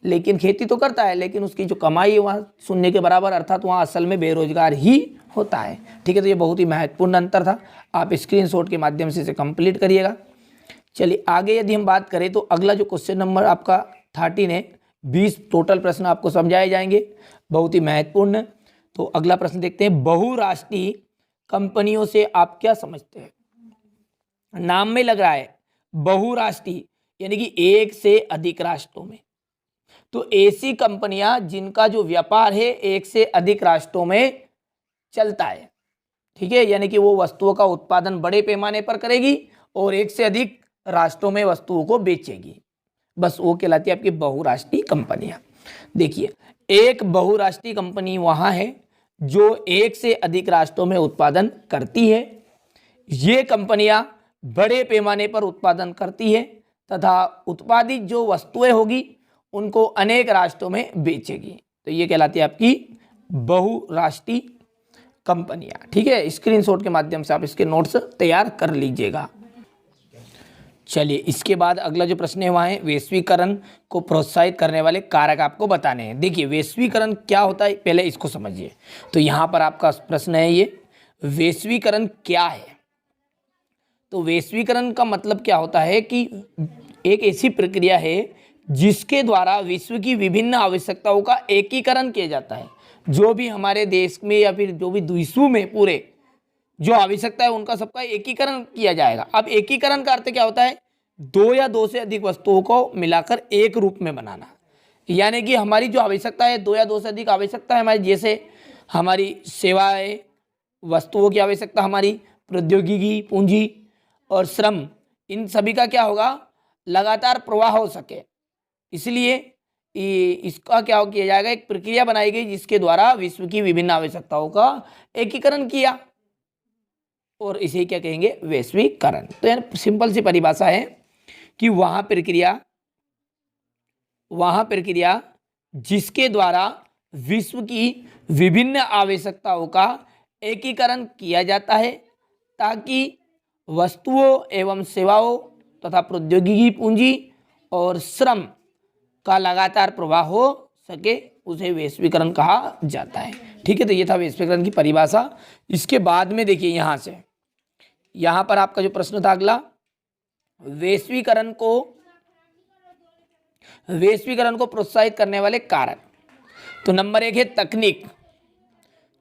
Speaker 1: लेकिन खेती तो करता है, लेकिन उसकी जो कमाई है वहाँ शून्य के बराबर, अर्थात वहाँ असल में बेरोजगार ही होता है। ठीक है, तो ये बहुत ही महत्वपूर्ण अंतर था, आप स्क्रीनशॉट के माध्यम से इसे कंप्लीट करिएगा। चलिए आगे यदि हम बात करें तो अगला जो क्वेश्चन नंबर आपका 13 है, 20 टोटल प्रश्न आपको समझाए जाएंगे, बहुत ही महत्वपूर्ण। तो अगला प्रश्न देखते हैं, बहुराष्ट्रीय कंपनियों से आप क्या समझते हैं। नाम में लग रहा है बहुराष्ट्रीय, यानी कि एक से अधिक राष्ट्रों में। तो ऐसी कंपनियां जिनका जो व्यापार है एक से अधिक राष्ट्रों में चलता है। ठीक है, यानी कि वो वस्तुओं का उत्पादन बड़े पैमाने पर करेगी और एक से अधिक राष्ट्रों में वस्तुओं को बेचेगी, बस वो कहलाती है आपकी बहुराष्ट्रीय कंपनियां। देखिए, एक बहुराष्ट्रीय कंपनी वहां है जो एक से अधिक राष्ट्रों में उत्पादन करती है। ये कंपनियां बड़े पैमाने पर उत्पादन करती है तथा उत्पादित जो वस्तुएं होगी उनको अनेक राष्ट्रों में बेचेगी। तो ये कहलाती है आपकी बहुराष्ट्रीय कंपनियां। ठीक है, स्क्रीनशॉट के माध्यम से आप इसके नोट्स तैयार कर लीजिएगा। चलिए, इसके बाद अगला जो प्रश्न है वहाँ है वैश्वीकरण को प्रोत्साहित करने वाले कारक आपको बताने हैं। देखिए, वैश्वीकरण क्या होता है पहले इसको समझिए। तो यहाँ पर आपका प्रश्न है ये, वैश्वीकरण क्या है। तो वैश्वीकरण का मतलब क्या होता है कि एक ऐसी प्रक्रिया है जिसके द्वारा विश्व की विभिन्न आवश्यकताओं का एकीकरण किया जाता है। जो भी हमारे देश में या फिर जो भी विश्व में पूरे जो आवश्यकता है उनका सबका एकीकरण किया जाएगा। अब एकीकरण का अर्थ क्या होता है, दो या दो से अधिक वस्तुओं को मिलाकर एक रूप में बनाना। यानी कि हमारी जो आवश्यकता है, दो या दो से अधिक आवश्यकता है हमारी, जैसे हमारी सेवाएं, वस्तुओं की आवश्यकता, हमारी प्रौद्योगिकी, पूंजी और श्रम, इन सभी का क्या होगा, लगातार प्रवाह हो सके। इसलिए इसका क्या किया जाएगा, एक प्रक्रिया बनाई गई जिसके द्वारा विश्व की विभिन्न आवश्यकताओं का एकीकरण किया, और इसे क्या कहेंगे, वैश्वीकरण। तो यार सिंपल सी परिभाषा है कि वह प्रक्रिया जिसके द्वारा विश्व की विभिन्न आवश्यकताओं का एकीकरण किया जाता है ताकि वस्तुओं एवं सेवाओं तथा प्रौद्योगिकी, पूंजी और श्रम का लगातार प्रवाह हो सके, उसे वैश्वीकरण कहा जाता है। ठीक है, तो ये था वैश्वीकरण की परिभाषा। इसके बाद में देखिए यहाँ पर आपका जो प्रश्न था अगला, वैश्वीकरण को प्रोत्साहित करने वाले कारक। तो नंबर 1 है तकनीक,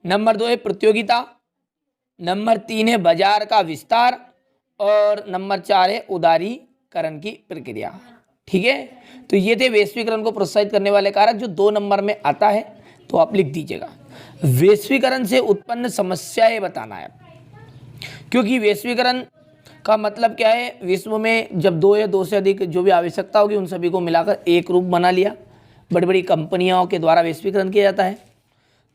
Speaker 1: नंबर 2 है प्रतियोगिता, नंबर 3 है बाजार का विस्तार और नंबर 4 है उदारीकरण की प्रक्रिया। ठीक है, तो ये थे वैश्वीकरण को प्रोत्साहित करने वाले कारक जो 2 नंबर में आता है, तो आप लिख दीजिएगा। वैश्वीकरण से उत्पन्न समस्याएं बताना है, क्योंकि वैश्वीकरण का मतलब क्या है, विश्व में जब 2 या 2 से अधिक जो भी आवश्यकता होगी उन सभी को मिलाकर एक रूप बना लिया, बड़ी बड़ी कंपनियों के द्वारा वैश्वीकरण किया जाता है,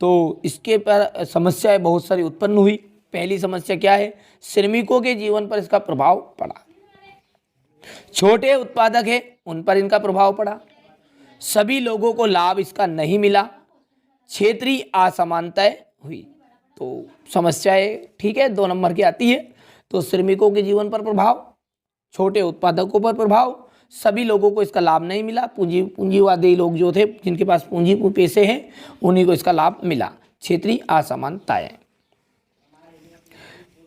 Speaker 1: तो इसके पर समस्याएं बहुत सारी उत्पन्न हुई। पहली समस्या क्या है, श्रमिकों के जीवन पर इसका प्रभाव पड़ा, छोटे उत्पादक है उन पर इनका प्रभाव पड़ा, सभी लोगों को लाभ इसका नहीं मिला, क्षेत्रीय असमानताएं हुई। तो समस्याएं ठीक है 2 नंबर की आती है, तो श्रमिकों के जीवन पर प्रभाव, छोटे उत्पादकों पर प्रभाव, सभी लोगों को इसका लाभ नहीं मिला, पूंजीवादी लोग जो थे जिनके पास पूंजी पैसे हैं उन्हीं को इसका लाभ मिला, क्षेत्रीय असमानताएं।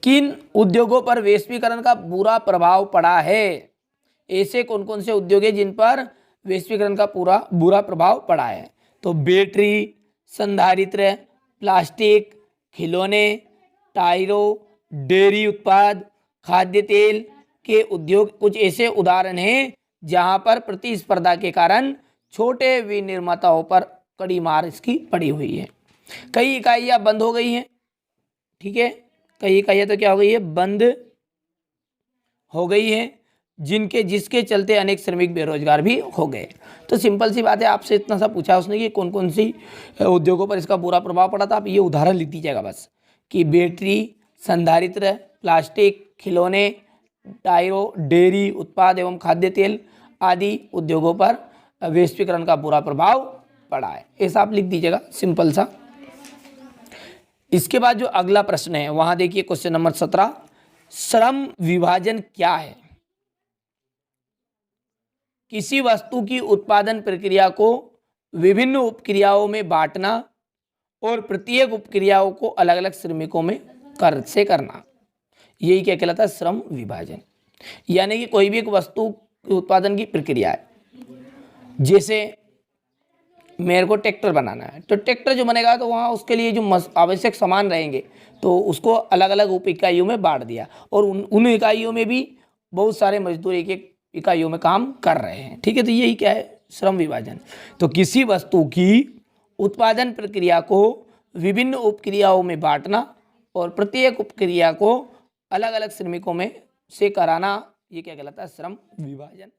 Speaker 1: किन उद्योगों पर वैश्वीकरण का बुरा प्रभाव पड़ा है, ऐसे कौन कौन से उद्योग हैं जिन पर वैश्वीकरण का बुरा प्रभाव पड़ा है। तो बैटरी, संधारित्र, प्लास्टिक, खिलौने, टायरों, डेयरी उत्पाद, खाद्य तेल के उद्योग कुछ ऐसे उदाहरण हैं जहां पर प्रतिस्पर्धा के कारण छोटे विनिर्माताओं पर कड़ी मार इसकी पड़ी हुई है। कई इकाइयां बंद हो गई हैं। ठीक है, कई इकाइयां तो क्या हो गई है, बंद हो गई है, जिसके चलते अनेक श्रमिक बेरोजगार भी हो गए। तो सिंपल सी बात है, आपसे इतना सा पूछा उसने कि कौन कौन सी उद्योगों पर इसका बुरा प्रभाव पड़ा था, आप ये उदाहरण लिख दीजिएगा बस, कि बैटरी, संधारित्र, प्लास्टिक, खिलौने, टायरों, डेयरी उत्पाद एवं खाद्य तेल आदि उद्योगों पर वैश्वीकरण का बुरा प्रभाव पड़ा है, ऐसा आप लिख दीजिएगा सिंपल सा। इसके बाद जो अगला प्रश्न है वहां देखिए क्वेश्चन नंबर 17, श्रम विभाजन क्या है। किसी वस्तु की उत्पादन प्रक्रिया को विभिन्न उपक्रियाओं में बांटना और प्रत्येक उपक्रियाओं को अलग अलग श्रमिकों में से करना, यही क्या कहलाता है, श्रम विभाजन। यानी कि कोई भी एक वस्तु के उत्पादन की प्रक्रिया है, जैसे मेरे को ट्रैक्टर बनाना है, तो ट्रैक्टर जो बनेगा तो वहाँ उसके लिए जो आवश्यक सामान रहेंगे तो उसको अलग अलग उप इकाइयों में बांट दिया, और उन इकाइयों में भी बहुत सारे मजदूर एक एक इकाइयों में काम कर रहे हैं। ठीक है, तो यही क्या है, श्रम विभाजन। तो किसी वस्तु की उत्पादन प्रक्रिया को विभिन्न उपक्रियाओं में बांटना और प्रत्येक उपक्रिया को अलग अलग श्रमिकों में से कराना, ये क्या कहलाता है, श्रम विभाजन।